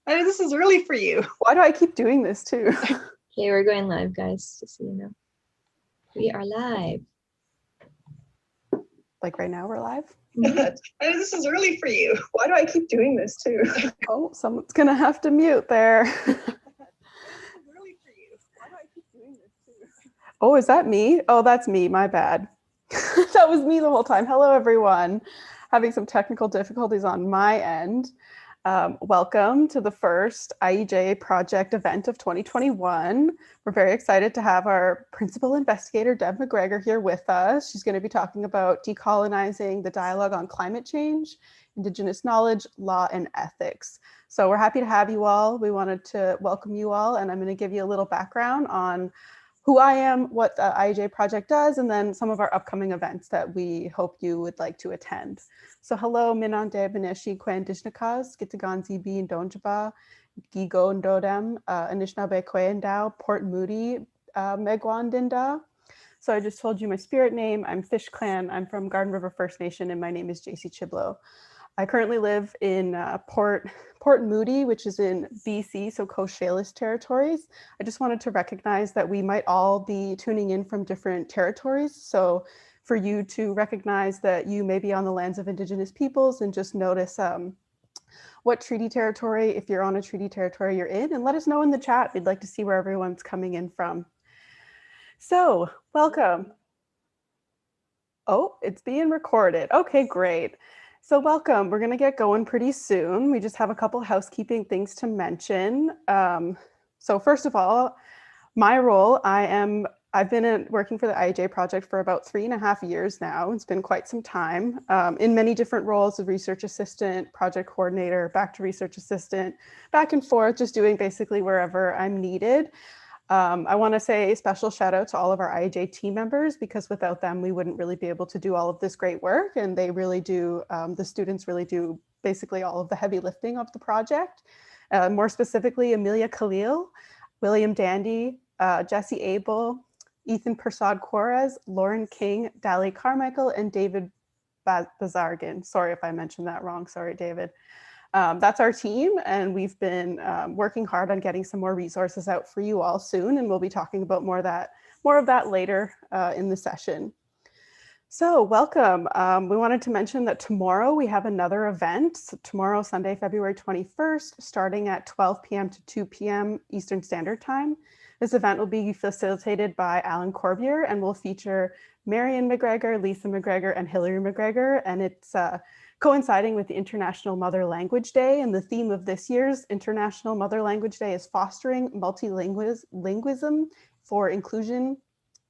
This is early for you. Why do I keep doing this too? Okay, we're going live, guys, just so you know. We are live. Like right now we're live? This is early for you. Why do I keep doing this too? Oh, someone's gonna have to mute there. Oh, is that me? Oh, that's me, my bad. That was me the whole time. Hello, everyone. Having some technical difficulties on my end. Welcome to the first IEJ project event of 2021. We're very excited to have our principal investigator, Deb McGregor, here with us. She's going to be talking about decolonizing the dialogue on climate change, Indigenous knowledge, law, and ethics. So we're happy to have you all. We wanted to welcome you all, and I'm going to give you a little background on who I am, what the IEJ project does, and then some of our upcoming events that we hope you would like to attend. So hello, Minande Beneshi Kwen Dishnakas, Gitaganzi B and Donjaba, Gigo and Dodem, Anishinaabe Kwen Dao, Port Moody, Megwandinda. So I just told you my spirit name. I'm Fish Clan. I'm from Garden River First Nation, and my name is JC Chiblo. I currently live in Port Moody, which is in BC, so Coast Salish territories. I just wanted to recognize that we might all be tuning in from different territories. So for you to recognize that you may be on the lands of Indigenous peoples and just notice what treaty territory, if you're on a treaty territory you're in, and let us know in the chat. We'd like to see where everyone's coming in from. So welcome. Oh, it's being recorded. Okay, great. So welcome. We're going to get going pretty soon. We just have a couple housekeeping things to mention. So first of all, my role, I've been working for the IEJ project for about 3.5 years now. It's been quite some time in many different roles of research assistant, project coordinator, back to research assistant, back and forth, just doing basically wherever I'm needed. I want to say a special shout out to all of our IEJ team members, because without them, we wouldn't really be able to do all of this great work. And they really do, the students really do basically all of the heavy lifting of the project. More specifically, Amelia Khalil, William Dandy, Jesse Abel, Ethan Persad Juarez, Lauren King, Dali Carmichael, and David Bazargan. Sorry if I mentioned that wrong. Sorry, David. That's our team, and we've been working hard on getting some more resources out for you all soon, and we'll be talking about more of that later in the session. So welcome. We wanted to mention that tomorrow we have another event. So tomorrow, Sunday, February 21st, starting at 12 p.m. to 2 p.m. Eastern Standard Time. This event will be facilitated by Alan Corbier and will feature Marion McGregor, Lisa McGregor, and Hillary McGregor, and it's coinciding with the International Mother Language Day. And the theme of this year's International Mother Language Day is fostering multilingualism for inclusion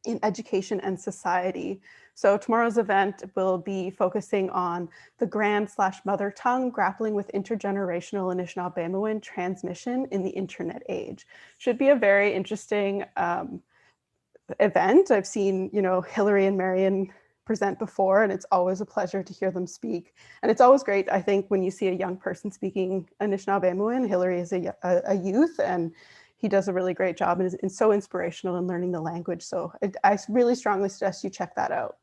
in education and society. So tomorrow's event will be focusing on the grand/mother tongue, grappling with intergenerational Anishinaabe transmission in the internet age. Should be a very interesting event. I've seen, Hillary and Marion present before, and it's always a pleasure to hear them speak. And it's always great, I think, when you see a young person speaking Anishinaabe. Hillary is a youth, and he does a really great job and is so inspirational in learning the language. So I really strongly suggest you check that out.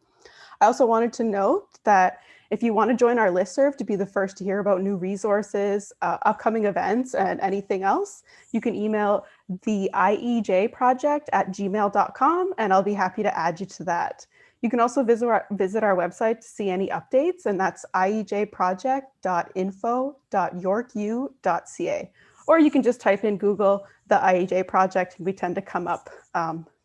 I also wanted to note that if you want to join our listserv to be the first to hear about new resources, upcoming events, and anything else, you can email the iejproject@gmail.com, and I'll be happy to add you to that. You can also visit our website to see any updates, and that's iejproject.info.yorku.ca. Or you can just type in Google the IEJ project, and we tend to come up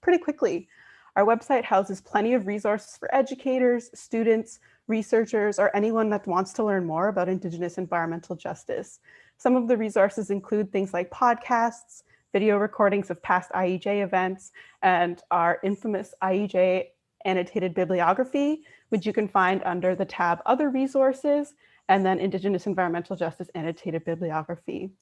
pretty quickly. Our website houses plenty of resources for educators, students, researchers, or anyone that wants to learn more about Indigenous environmental justice. Some of the resources include things like podcasts, video recordings of past IEJ events, and our infamous IEJ annotated bibliography, which you can find under the tab Other Resources, and then Indigenous Environmental Justice Annotated Bibliography.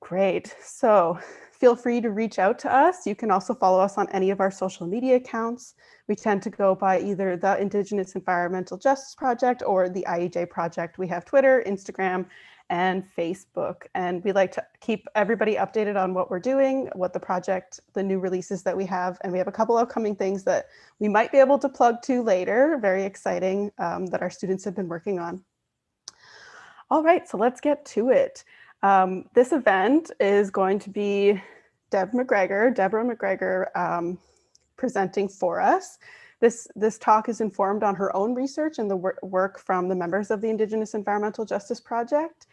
Great. So feel free to reach out to us. You can also follow us on any of our social media accounts. We tend to go by either the Indigenous Environmental Justice Project or the IEJ Project. We have Twitter, Instagram, and Facebook. And we like to keep everybody updated on what we're doing, what the project, the new releases that we have. And we have a couple upcoming things that we might be able to plug to later. Very exciting that our students have been working on. All right, so let's get to it. This event is going to be Deborah McGregor, presenting for us. This talk is informed on her own research and the work from the members of the Indigenous Environmental Justice Project.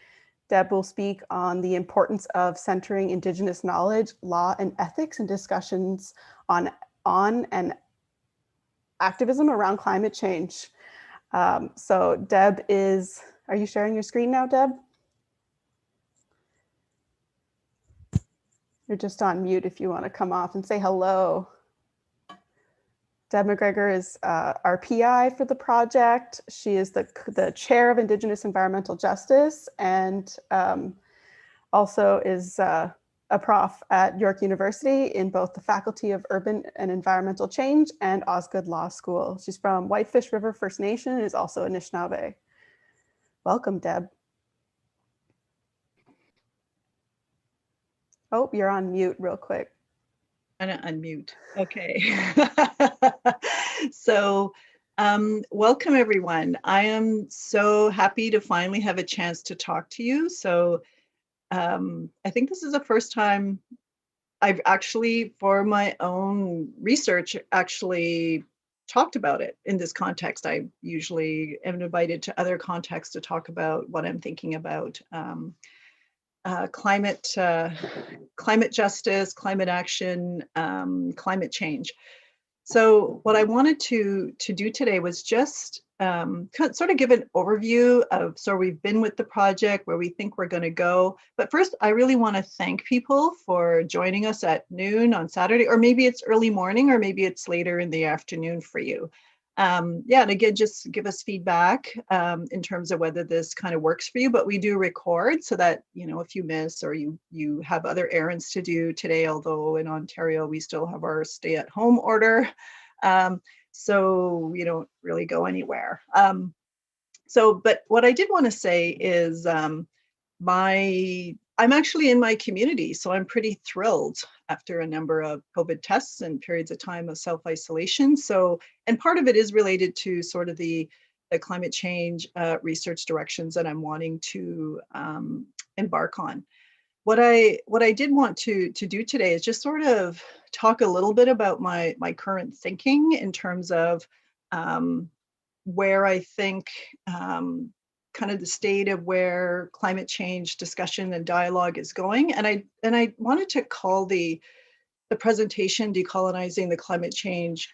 Deb will speak on the importance of centering Indigenous knowledge, law, and ethics in discussions on and activism around climate change. So Deb are you sharing your screen now, Deb? You're just on mute if you want to come off and say hello. Deb McGregor is our PI for the project. She is the chair of Indigenous Environmental Justice and also is a prof at York University in both the Faculty of Urban and Environmental Change and Osgoode Law School. She's from Whitefish River First Nation and is also Anishinaabe. Welcome, Deb. Oh, you're on mute real quick. I'm gonna unmute. Okay. So welcome everyone. I am so happy to finally have a chance to talk to you. So I think this is the first time I've actually, for my own research, actually talked about it in this context. I usually am invited to other contexts to talk about what I'm thinking about. Climate justice, climate action, climate change. So what I wanted to do today was just sort of give an overview of, so we've been with the project, where we think we're going to go. But first, I really want to thank people for joining us at noon on Saturday, or maybe it's early morning, or maybe it's later in the afternoon for you. Yeah, and again, just give us feedback in terms of whether this kind of works for you, but we do record so that, you know, if you miss or you have other errands to do today, although in Ontario, we still have our stay-at-home order. So you don't really go anywhere. But what I did want to say is I'm actually in my community, so I'm pretty thrilled after a number of COVID tests and periods of time of self-isolation. So, and part of it is related to sort of the climate change research directions that I'm wanting to embark on. What I did want to do today is just sort of talk a little bit about my current thinking in terms of where I think kind of the state of where climate change discussion and dialogue is going. And I wanted to call the presentation Decolonizing the Climate Change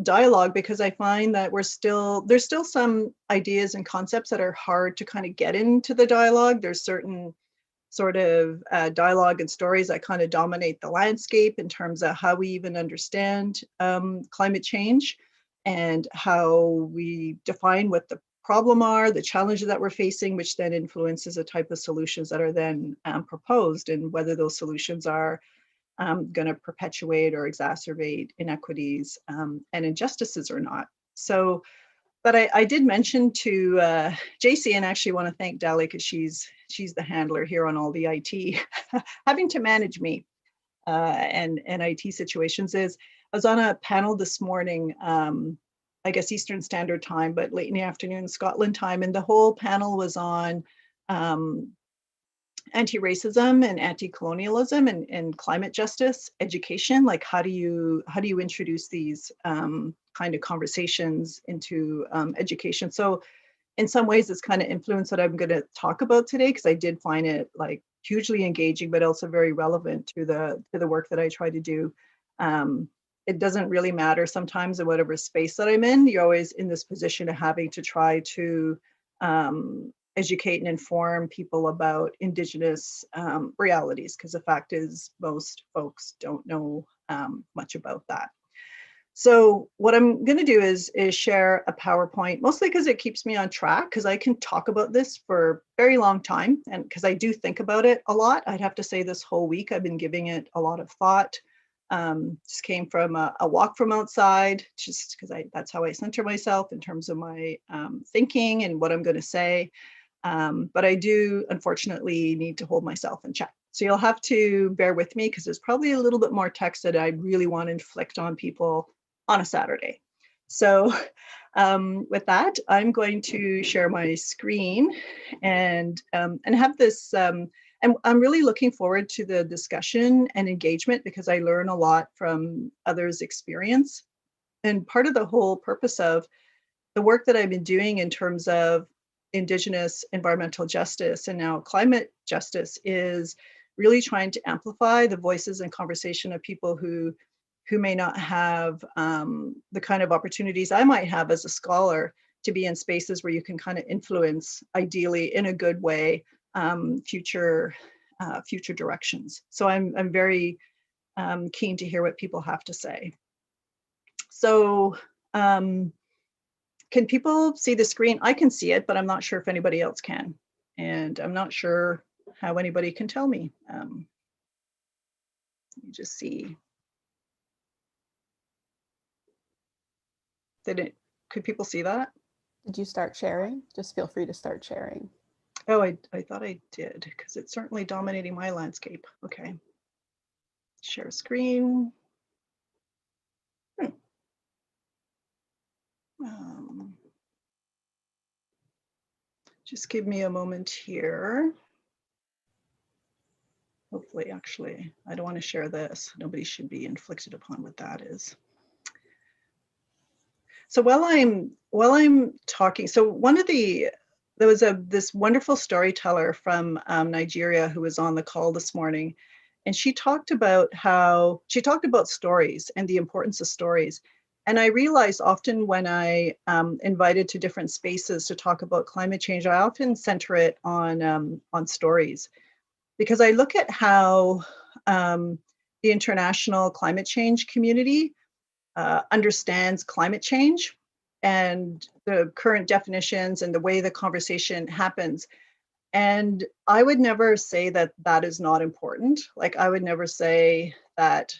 Dialogue, because I find that there's still some ideas and concepts that are hard to kind of get into the dialogue. There's certain sort of dialogue and stories that kind of dominate the landscape in terms of how we even understand climate change and how we define what the problem are, the challenges that we're facing, which then influences the type of solutions that are then proposed, and whether those solutions are going to perpetuate or exacerbate inequities and injustices or not. So, but I did mention to JC, and actually want to thank Dali, because she's the handler here on all the IT, having to manage me and IT situations. I was on a panel this morning, I guess Eastern Standard Time, but late in the afternoon, Scotland time. And the whole panel was on anti-racism and anti-colonialism and climate justice education. Like, how do you introduce these kind of conversations into education? So in some ways, it's kind of influenced what I'm going to talk about today, because I did find it like hugely engaging, but also very relevant to the work that I try to do. It doesn't really matter sometimes in whatever space that I'm in. You're always in this position of having to try to educate and inform people about Indigenous realities, because the fact is most folks don't know much about that. So what I'm going to do is share a PowerPoint, mostly because it keeps me on track, because I can talk about this for a very long time, and because I do think about it a lot. I'd have to say this whole week I've been giving it a lot of thought. Just came from a walk from outside, just because that's how I center myself in terms of my thinking and what I'm going to say. But I do, unfortunately, need to hold myself in check. So you'll have to bear with me, because there's probably a little bit more text that I really want to inflict on people on a Saturday. So with that, I'm going to share my screen and have this, and I'm really looking forward to the discussion and engagement because I learn a lot from others' experience. And part of the whole purpose of the work that I've been doing in terms of Indigenous environmental justice and now climate justice is really trying to amplify the voices and conversation of people who may not have the kind of opportunities I might have as a scholar to be in spaces where you can kind of influence, ideally in a good way, future directions. So I'm very keen to hear what people have to say. So can people see the screen? I can see it, but I'm not sure if anybody else can. And I'm not sure how anybody can tell me. Let me just see. Could people see that? Did you start sharing? Just feel free to start sharing. Oh, I thought I did, because it's certainly dominating my landscape. Okay. Share screen. Just give me a moment here. Hopefully, actually, I don't want to share this. Nobody should be inflicted upon what that is. So while I'm talking, so there was this wonderful storyteller from Nigeria who was on the call this morning, and she talked about stories and the importance of stories. And I realized often when I invited to different spaces to talk about climate change, I often center it on stories, because I look at how the international climate change community understands climate change and the current definitions and the way the conversation happens. And I would never say that that is not important. Like, I would never say that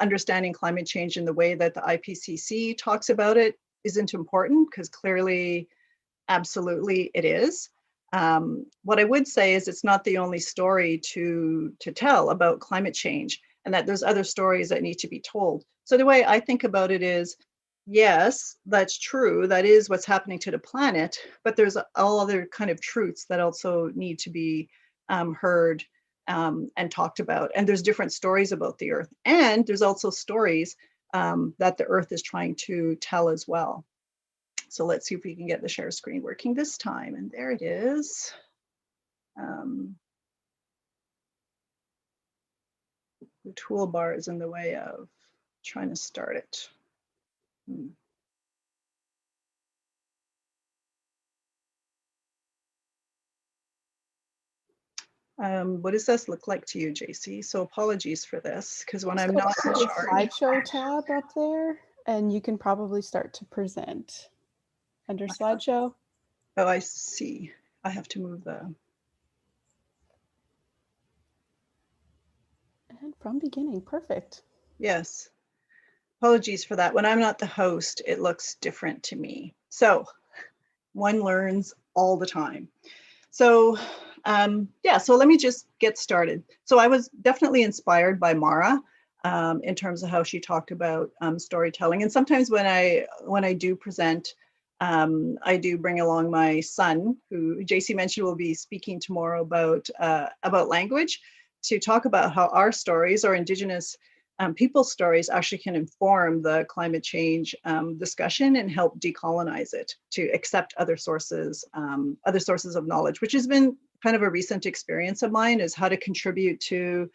understanding climate change in the way that the IPCC talks about it isn't important, because clearly, absolutely it is. What I would say is it's not the only story to tell about climate change, and that there's other stories that need to be told. So the way I think about it is, yes, that's true. That is what's happening to the planet, but there's all other kind of truths that also need to be heard and talked about. And there's different stories about the Earth. And there's also stories that the Earth is trying to tell as well. So let's see if we can get the share screen working this time. And there it is. The toolbar is in the way of trying to start it. What does this look like to you, JC? So apologies for this, because when I'm not in charge. Slideshow tab up there, and you can probably start to present under slideshow. Oh, I see. I have to move the. And from beginning, perfect. Yes. Apologies for that. When I'm not the host, it looks different to me. So one learns all the time. So yeah, so let me just get started. So I was definitely inspired by Mara in terms of how she talked about storytelling. And sometimes when I do present, I do bring along my son, who JC mentioned will be speaking tomorrow about language, to talk about how our stories, or Indigenous people's stories, actually can inform the climate change discussion and help decolonize it, to accept other sources of knowledge, which has been kind of a recent experience of mine, is how to contribute to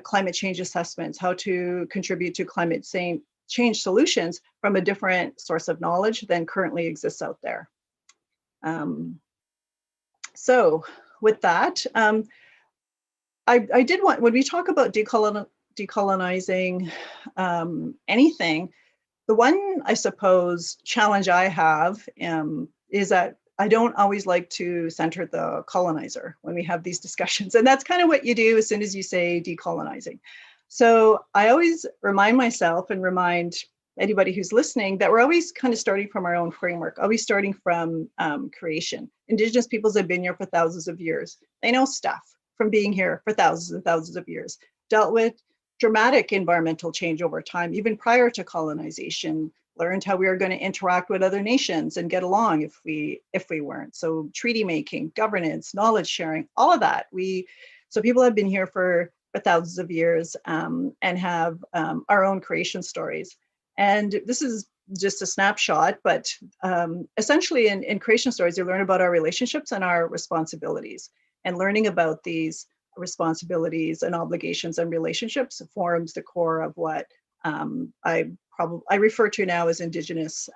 climate change assessments, how to contribute to climate change solutions from a different source of knowledge than currently exists out there. So with that, I did want, when we talk about decolonizing anything, the one, I suppose, challenge I have is that I don't always like to center the colonizer when we have these discussions. And that's kind of what you do as soon as you say decolonizing. So I always remind myself and remind anybody who's listening that we're always kind of starting from our own framework, always starting from creation. Indigenous peoples have been here for thousands of years. They know stuff from being here for thousands and thousands of years, dealt with dramatic environmental change over time, even prior to colonization, learned how we were going to interact with other nations and get along if we weren't. So treaty making, governance, knowledge sharing, all of that. So people have been here for thousands of years and have our own creation stories. And this is just a snapshot, but essentially in creation stories, you learn about our relationships and our responsibilities. And learning about these responsibilities and obligations and relationships forms the core of what I refer to now as Indigenous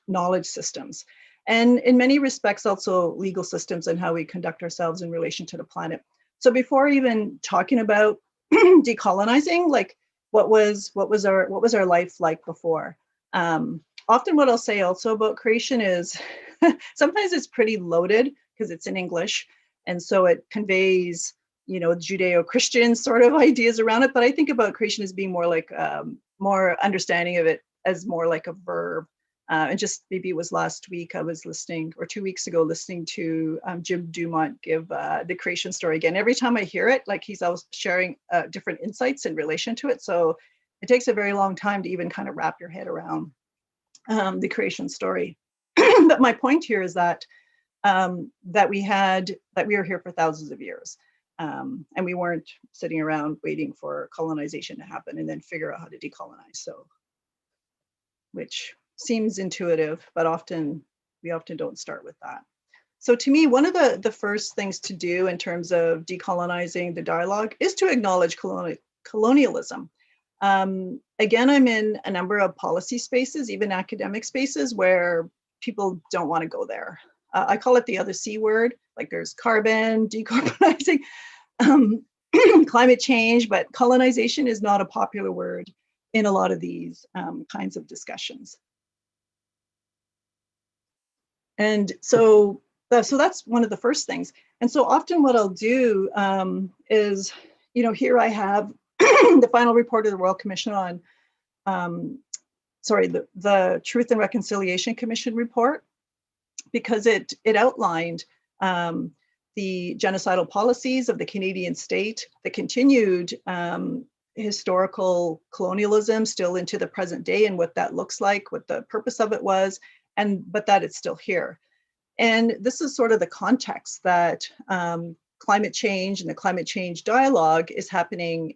knowledge systems. And in many respects, also legal systems and how we conduct ourselves in relation to the planet. So before even talking about decolonizing, like what was our life like before? Often what I'll say also about creation is sometimes it's pretty loaded because it's in English. And so it conveys, Judeo-Christian sort of ideas around it. But I think about creation as being more like, more understanding of it as more like a verb. And just maybe it was last week I was listening, or 2 weeks ago, listening to Jim Dumont give the creation story again. Every time I hear it, like he's always sharing different insights in relation to it. So it takes a very long time to even kind of wrap your head around the creation story. But my point here is that that we were here for thousands of years. And we weren't sitting around waiting for colonization to happen and then figure out how to decolonize. So, which seems intuitive, but we often don't start with that. So to me, one of the first things to do in terms of decolonizing the dialogue is to acknowledge colonialism. Again, I'm in a number of policy spaces, even academic spaces, where people don't want to go there. I call it the other C word, like there's carbon, decarbonizing, climate change, but colonization is not a popular word in a lot of these kinds of discussions. And so that's one of the first things. And so often what I'll do is, here I have the final report of the Royal Commission on, the Truth and Reconciliation Commission report, because it outlined the genocidal policies of the Canadian state, the continued historical colonialism still into the present day and what that looks like, what the purpose of it was, but that it's still here. And this is sort of the context that climate change and the climate change dialogue is happening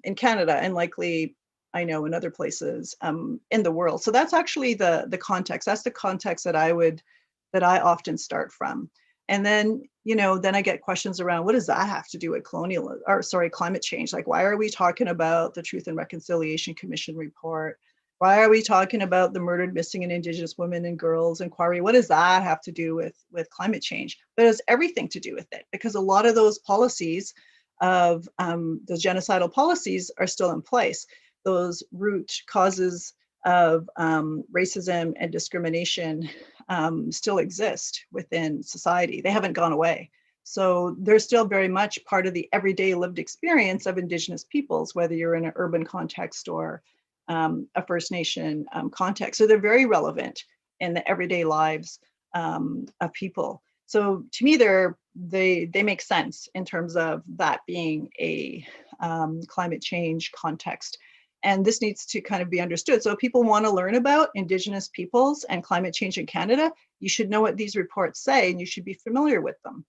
in Canada and likely, I know, in other places in the world. So that's actually the context. That's the context that I often start from. And then, then I get questions around, what does that have to do with climate change? Like, why are we talking about the Truth and Reconciliation Commission report? Why are we talking about the murdered, missing, and Indigenous women and girls inquiry? What does that have to do with climate change? But it has everything to do with it, because a lot of those policies of those genocidal policies are still in place. Those root causes of racism and discrimination still exist within society. They haven't gone away. So they're still very much part of the everyday lived experience of Indigenous peoples, whether you're in an urban context or a First Nation context. So they're very relevant in the everyday lives of people. So to me, they make sense in terms of that being a climate change context. And this needs to kind of be understood. So if people want to learn about Indigenous peoples and climate change in Canada, you should know what these reports say and you should be familiar with them.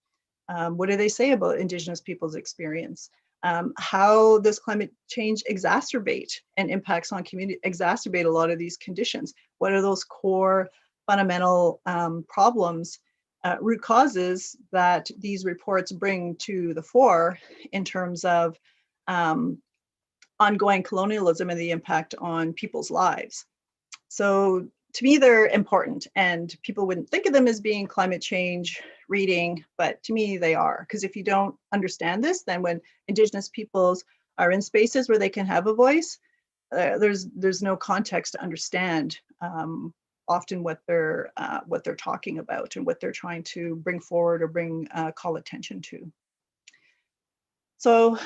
What do they say about Indigenous people's experience? How does climate change exacerbate and impacts on community, exacerbate a lot of these conditions? What are those core fundamental problems, root causes that these reports bring to the fore in terms of ongoing colonialism and the impact on people's lives? So to me, they're important, and people wouldn't think of them as being climate change reading, but to me they are, because if you don't understand this, then when Indigenous peoples are in spaces where they can have a voice, there's no context to understand often what they're talking about and what they're trying to bring forward or call attention to. So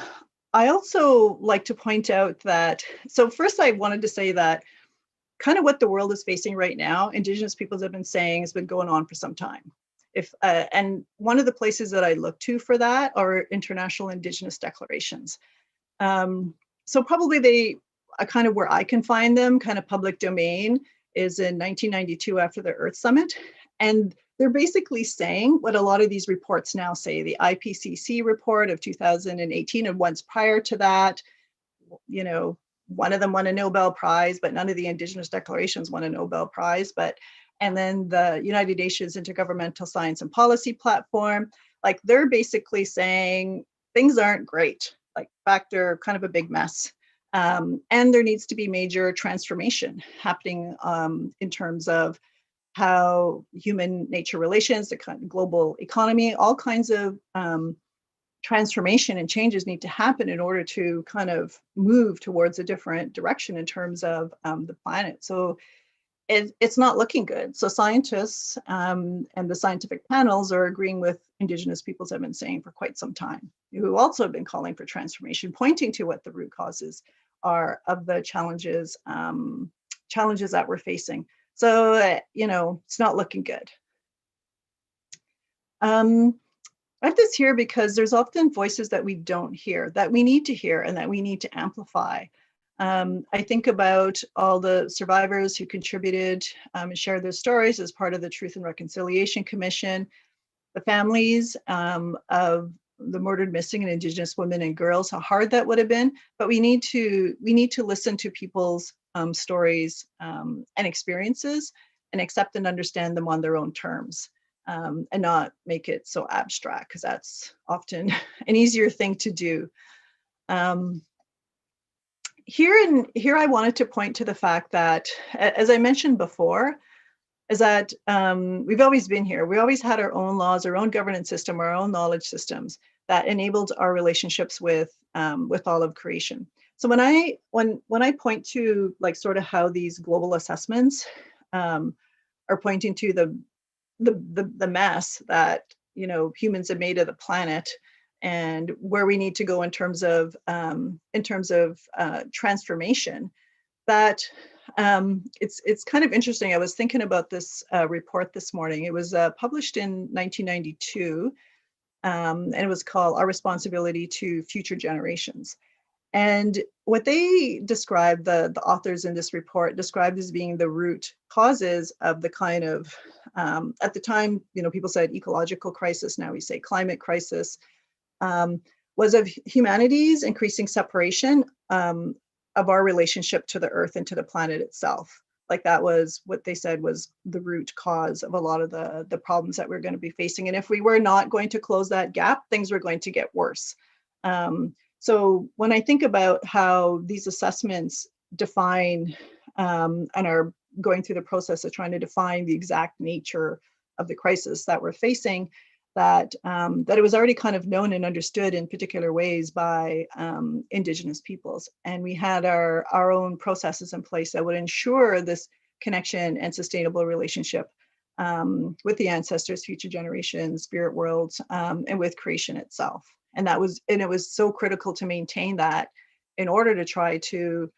I also like to point out that, so first I wanted to say that kind of what the world is facing right now, Indigenous peoples have been saying has been going on for some time. And one of the places that I look to for that are international Indigenous declarations. So probably they are kind of where I can find them, kind of public domain. is in 1992 after the Earth Summit. And they're basically saying what a lot of these reports now say. The IPCC report of 2018 and once prior to that, you know, one of them won a Nobel Prize, but none of the Indigenous declarations won a Nobel Prize. And then the United Nations Intergovernmental Science and Policy Platform, like they're basically saying things aren't great. Like, in fact, they're kind of a big mess. And there needs to be major transformation happening in terms of how human nature relations, the kind of global economy, all kinds of transformation and changes need to happen in order to kind of move towards a different direction in terms of the planet. So it's not looking good. So scientists and the scientific panels are agreeing with Indigenous peoples have been saying for quite some time, who also have been calling for transformation, pointing to what the root causes are of the challenges that we're facing. So, you know, it's not looking good. I have this here because there's often voices that we don't hear, that we need to hear and that we need to amplify. I think about all the survivors who contributed and shared their stories as part of the Truth and Reconciliation Commission, the families of the murdered, missing, and Indigenous women and girls, how hard that would have been. But we need to listen to people's stories and experiences and accept and understand them on their own terms, and not make it so abstract, because that's often an easier thing to do. Here I wanted to point to the fact that, as I mentioned before, is that we've always been here. We always had our own laws, our own governance system, our own knowledge systems that enabled our relationships with all of creation. So when I point to like sort of how these global assessments are pointing to the mess that, you know, humans have made of the planet, and where we need to go in terms of transformation, that it's kind of interesting. I was thinking about this report this morning. It was published in 1992, and it was called Our Responsibility to Future Generations. And what they described, the authors in this report described as being the root causes of the kind of, at the time, you know, people said ecological crisis, now we say climate crisis, was of humanity's increasing separation of our relationship to the earth and to the planet itself. Like that was what they said was the root cause of a lot of the problems that we're going to be facing. And if we were not going to close that gap, things were going to get worse. So when I think about how these assessments define and are going through the process of trying to define the exact nature of the crisis that we're facing, that it was already kind of known and understood in particular ways by Indigenous peoples. And we had our own processes in place that would ensure this connection and sustainable relationship with the ancestors, future generations, spirit worlds, and with creation itself. And it was so critical to maintain that in order to try to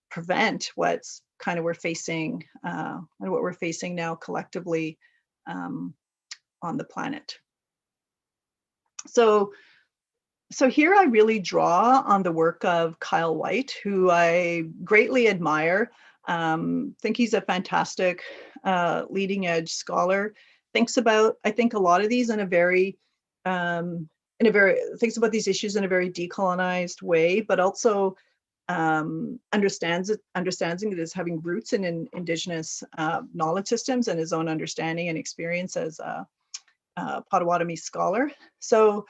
prevent what's kind of we're facing and what we're facing now collectively on the planet. So here I really draw on the work of Kyle White, who I greatly admire. Think he's a fantastic leading edge scholar. Thinks about, I think, a lot of these thinks about these issues in a very decolonized way, but also understands it as having roots in Indigenous knowledge systems and his own understanding and experience as a Potawatomi scholar. So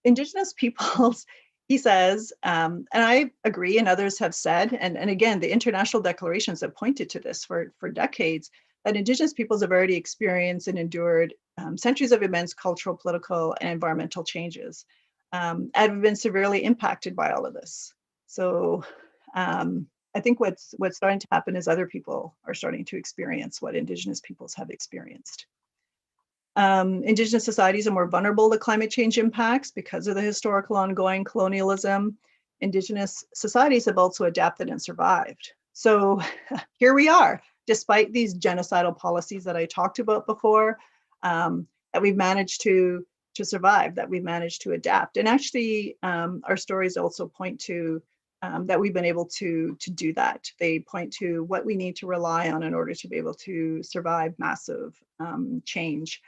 Indigenous peoples, he says, and I agree, and others have said, and again, the international declarations have pointed to this for decades, that Indigenous peoples have already experienced and endured centuries of immense cultural, political, and environmental changes, and have been severely impacted by all of this. So I think what's starting to happen is other people are starting to experience what Indigenous peoples have experienced. Indigenous societies are more vulnerable to climate change impacts because of the historical ongoing colonialism. Indigenous societies have also adapted and survived. So here we are, despite these genocidal policies that I talked about before, that we've managed to survive, that we've managed to adapt. And actually, our stories also point to that we've been able to do that. They point to what we need to rely on in order to be able to survive massive change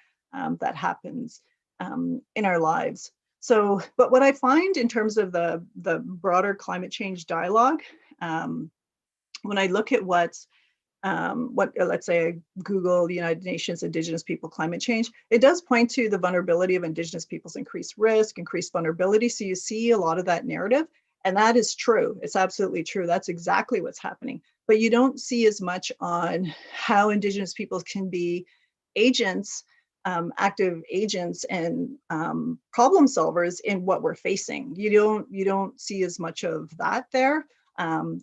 that happens in our lives. So, but what I find in terms of the broader climate change dialogue, when I look at what let's say I Google the United Nations Indigenous People Climate Change, it does point to the vulnerability of Indigenous peoples' increased risk, increased vulnerability. So you see a lot of that narrative, and that is true. It's absolutely true. That's exactly what's happening. But you don't see as much on how Indigenous peoples can be agents, active agents and problem solvers in what we're facing. You don't see as much of that there.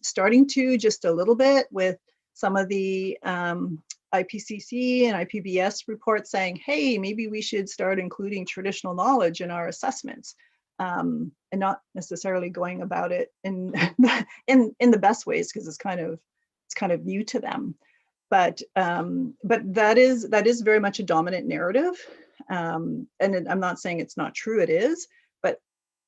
Starting to just a little bit with some of the IPCC and IPBS reports saying, hey, maybe we should start including traditional knowledge in our assessments, and not necessarily going about it in the best ways, because it's kind of new to them. But that is very much a dominant narrative, and I'm not saying it's not true, it is, but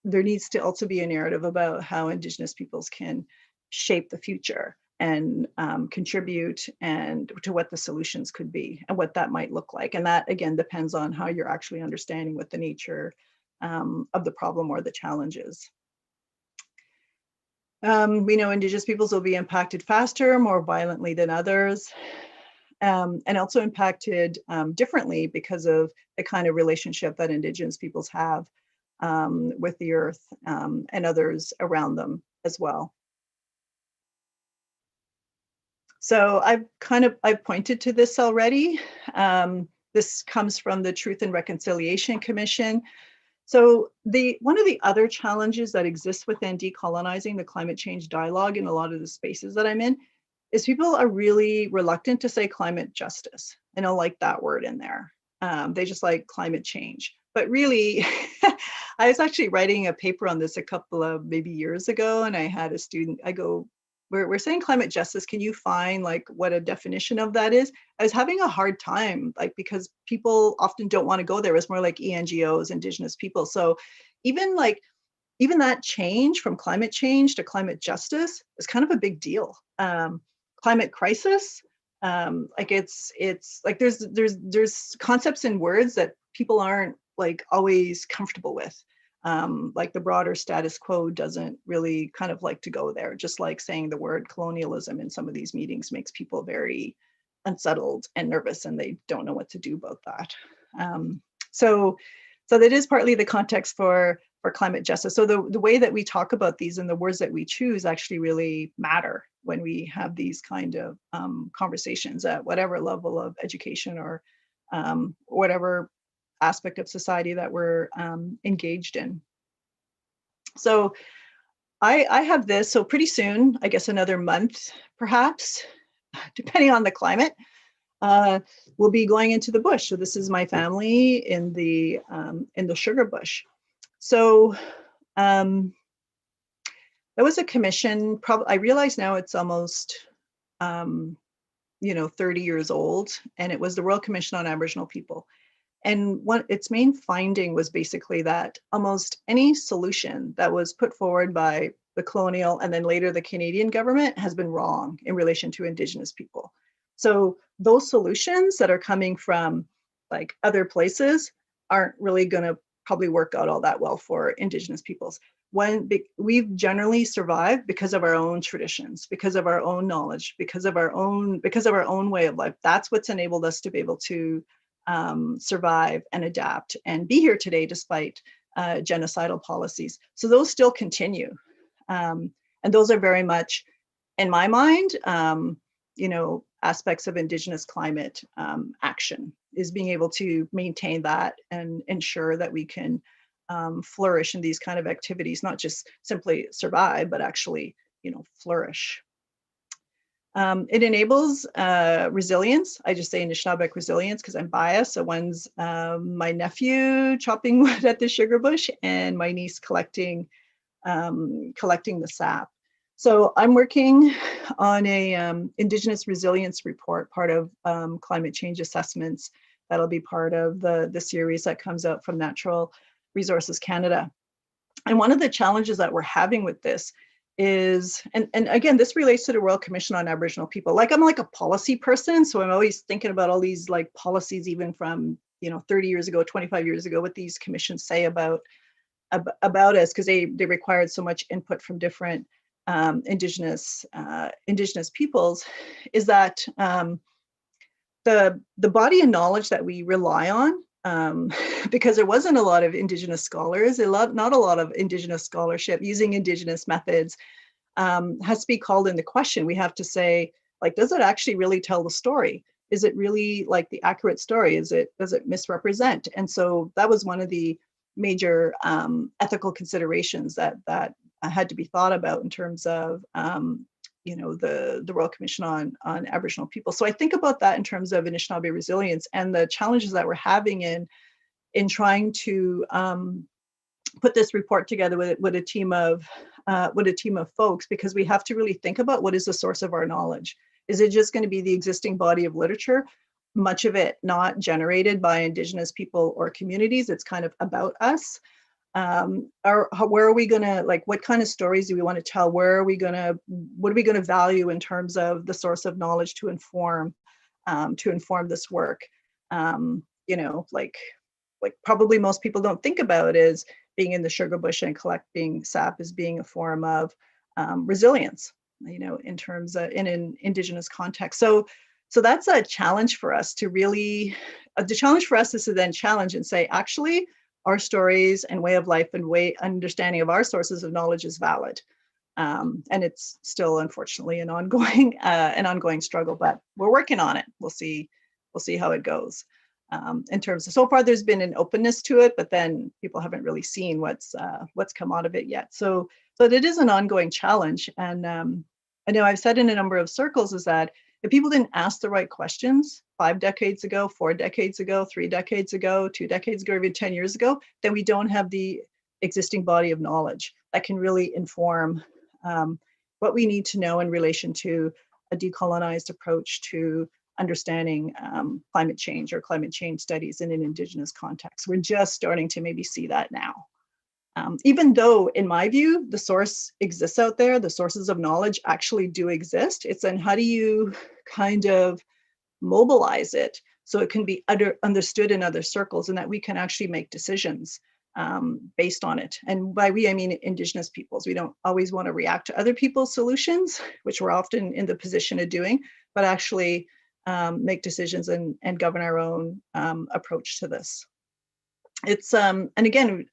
there needs to also be a narrative about how Indigenous peoples can shape the future and contribute and to what the solutions could be and what that might look like. And that, again, depends on how you're actually understanding what the nature of the problem or the challenge is. We know Indigenous peoples will be impacted faster, more violently than others, and also impacted differently because of the kind of relationship that Indigenous peoples have with the earth and others around them as well. So I've pointed to this already. This comes from the Truth and Reconciliation Commission. So one of the other challenges that exists within decolonizing the climate change dialogue in a lot of the spaces that I'm in is people are really reluctant to say climate justice. I don't like that word in there. They just like climate change. But really, I was actually writing a paper on this a couple of maybe years ago, and I had a student, I go, we're saying climate justice. Can you find like what a definition of that is? I was having a hard time, like, because people often don't want to go there. It's more like ENGOs, Indigenous people. So even that change from climate change to climate justice is kind of a big deal. Climate crisis, like it's like there's concepts and words that people aren't like always comfortable with. Like the broader status quo doesn't really kind of like to go there. Just like saying the word colonialism in some of these meetings makes people very unsettled and nervous, and they don't know what to do about that. So that is partly the context for climate justice. So the way that we talk about these and the words that we choose actually really matter when we have these kind of conversations at whatever level of education or whatever aspect of society that we're engaged in. So I have this, so pretty soon, I guess another month, perhaps, depending on the climate, we'll be going into the bush. So this is my family in the sugar bush. So there was a commission, I realize now it's almost 30 years old, and it was the Royal Commission on Aboriginal People. And its main finding was basically that almost any solution that was put forward by the colonial and then later the Canadian government has been wrong in relation to Indigenous people. So those solutions that are coming from like other places aren't really going to probably work out all that well for Indigenous peoples. We've generally survived because of our own traditions, because of our own knowledge, because of our own way of life. That's what's enabled us to be able to survive and adapt and be here today despite genocidal policies. So those still continue. And those are very much, in my mind, aspects of Indigenous climate action, is being able to maintain that and ensure that we can flourish in these kind of activities, not just simply survive, but actually, flourish. It enables resilience. I just say Anishinaabeg resilience because I'm biased. So one's my nephew chopping wood at the sugar bush and my niece collecting the sap. So I'm working on a Indigenous resilience report, part of climate change assessments. That'll be part of the series that comes out from Natural Resources Canada. And one of the challenges that we're having with this is, and again, this relates to the Royal Commission on Aboriginal People. Like, I'm like a policy person, so I'm always thinking about all these like policies, even from 30 years ago, 25 years ago, what these commissions say about us, because they required so much input from different indigenous peoples. Is that the body of knowledge that we rely on, because there wasn't a lot of Indigenous scholars, not a lot of Indigenous scholarship using Indigenous methods, has to be called into question. We have to say, like, does it actually really tell the story? Is it really like the accurate story? Does it misrepresent? And so that was one of the major ethical considerations that had to be thought about in terms of the Royal Commission on Aboriginal People. So I think about that in terms of Anishinaabe resilience and the challenges that we're having in trying to put this report together with a team of folks, because we have to really think about what is the source of our knowledge. Is it just going to be the existing body of literature, much of it not generated by Indigenous people or communities? It's kind of about us. Where are we going to, like, what kind of stories do we want to tell? What are we going to value in terms of the source of knowledge to inform this work? Like probably most people don't think about is being in the sugar bush and collecting sap as being a form of resilience, in terms of in an Indigenous context. So that's a challenge for us to really, the challenge for us is to then challenge and say, actually, our stories and way of life and understanding of our sources of knowledge is valid. And it's still, unfortunately, an ongoing struggle, but we're working on it. We'll see how it goes. In terms of, so far, there's been an openness to it, but then people haven't really seen what's come out of it yet. So it is an ongoing challenge. And I know I've said in a number of circles is that if people didn't ask the right questions 5 decades ago, 4 decades ago, 3 decades ago, 2 decades ago, even 10 years ago, then we don't have the existing body of knowledge that can really inform what we need to know in relation to a decolonized approach to understanding climate change or climate change studies in an Indigenous context. We're just starting to maybe see that now. Even though, in my view, the source exists out there, the sources of knowledge actually do exist. It's then how do you kind of mobilize it so it can be understood in other circles and that we can actually make decisions based on it. And by we, I mean Indigenous peoples. We don't always want to react to other people's solutions, which we're often in the position of doing, but actually make decisions and govern our own approach to this. It's and again,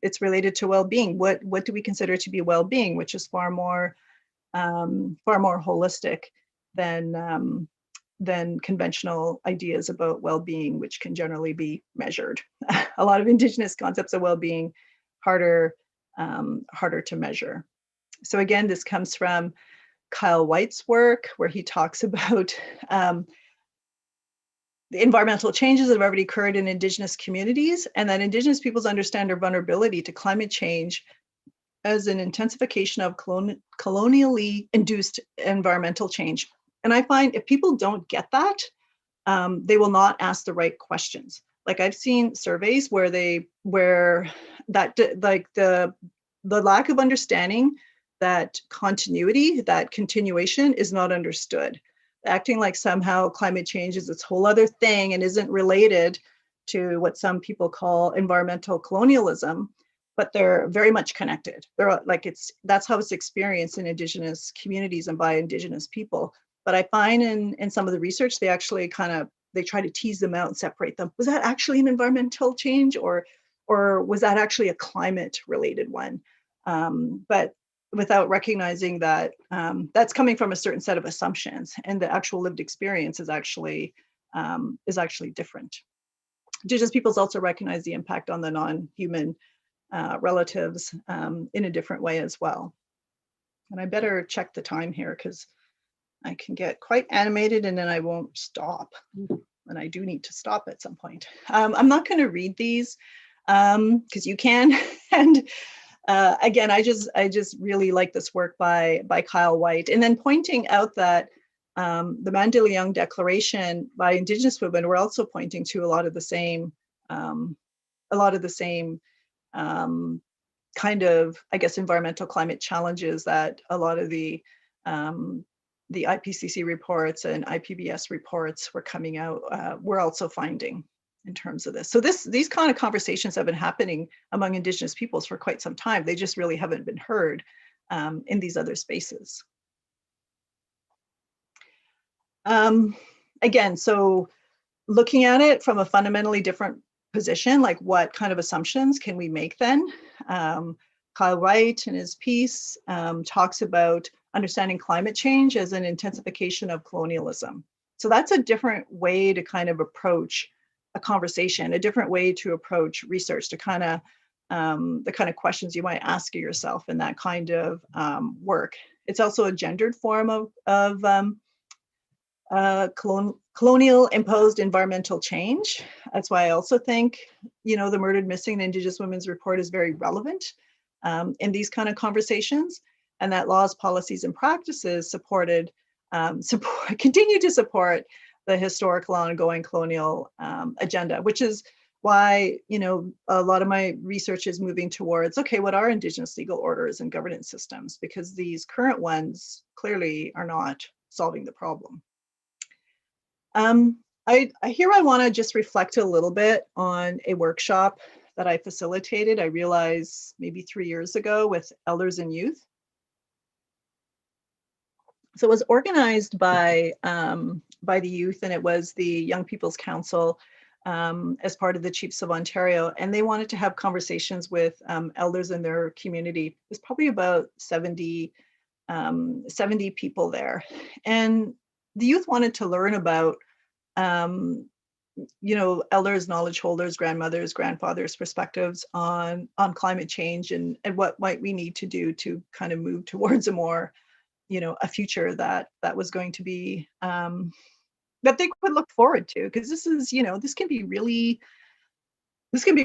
it's related to well-being. What do we consider to be well-being, which is far more holistic than conventional ideas about well-being, which can generally be measured. A lot of Indigenous concepts of well-being harder to measure. So again, this comes from Kyle White's work, where he talks about the environmental changes that have already occurred in Indigenous communities, and that Indigenous peoples understand their vulnerability to climate change as an intensification of colonially induced environmental change. And I find if people don't get that, they will not ask the right questions. Like, I've seen surveys where like the lack of understanding that continuity, that continuation is not understood. Acting like somehow climate change is this whole other thing and isn't related to what some people call environmental colonialism, but they're very much connected. They're like, that's how it's experienced in Indigenous communities and by Indigenous people. But I find in some of the research, they actually they try to tease them out and separate them. Was that actually an environmental change, or was that actually a climate related one? But without recognizing that that's coming from a certain set of assumptions, and the actual lived experience is actually different. Indigenous peoples also recognize the impact on the non-human relatives in a different way as well. And I better check the time here, because I can get quite animated and then I won't stop. And I do need to stop at some point. I'm not going to read these because you can. And again, I just really like this work by Kyle White, and then pointing out that the Mandela Young Declaration by Indigenous women, we're also pointing to a lot of the same kind of, I guess, environmental climate challenges that a lot of the IPCC reports and IPBES reports were coming out, we're also finding in terms of this. So these kind of conversations have been happening among Indigenous peoples for quite some time. They just really haven't been heard in these other spaces. Again, so looking at it from a fundamentally different position, like what kind of assumptions can we make then? Kyle Wright in his piece talks about understanding climate change as an intensification of colonialism. So that's a different way to kind of approach a conversation, a different way to approach research, to kind of the kind of questions you might ask yourself in that kind of work. It's also a gendered form of colonial imposed environmental change. That's why I also think, the Murdered Missing and Indigenous Women's Report is very relevant in these kind of conversations, and that laws, policies, and practices continue to support the historical ongoing colonial agenda, which is why, a lot of my research is moving towards, okay, what are Indigenous legal orders and governance systems? Because these current ones clearly are not solving the problem. I want to just reflect a little bit on a workshop that I facilitated, I realized maybe 3 years ago, with elders and youth. So it was organized by the youth, and it was the Young People's Council as part of the Chiefs of Ontario, and they wanted to have conversations with elders in their community. There's probably about 70 people there, and the youth wanted to learn about elders, knowledge holders, grandmothers, grandfathers' perspectives on climate change and what might we need to do to kind of move towards a more, a future that was going to be, that they could look forward to. Because this is, this can be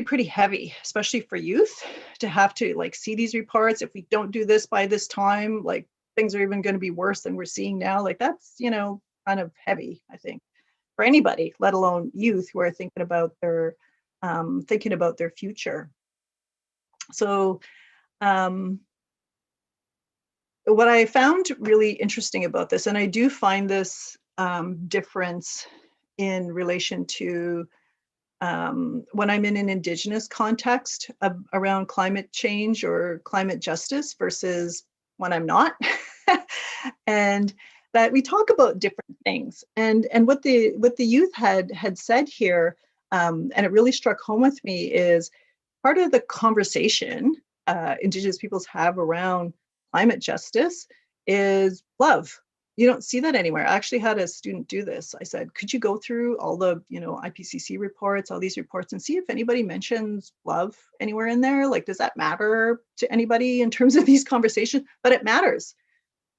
pretty heavy, especially for youth, to have to like see these reports. If we don't do this by this time, like things are even going to be worse than we're seeing now. Like that's, kind of heavy, I think, for anybody, let alone youth who are thinking about their future. So what I found really interesting about this, and I do find this difference in relation to when I'm in an Indigenous context around climate change or climate justice versus when I'm not, and that we talk about different things. And what the youth had said here, and it really struck home with me, is part of the conversation Indigenous peoples have around climate justice is love. You don't see that anywhere. I actually had a student do this. I said, could you go through all the, IPCC reports, all these reports, and see if anybody mentions love anywhere in there? Like, does that matter to anybody in terms of these conversations? But it matters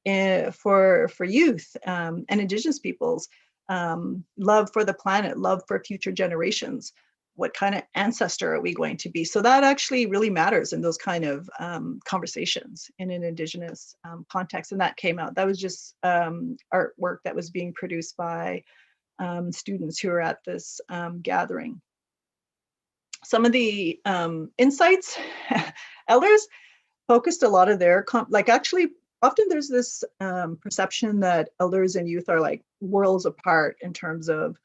for youth and Indigenous peoples. Love for the planet, love for future generations. What kind of ancestor are we going to be? So that actually really matters in those kind of conversations in an Indigenous context. And that came out. That was just artwork that was being produced by students who are at this gathering. Some of the insights, elders focused a lot of their, often there's this perception that elders and youth are like worlds apart in terms of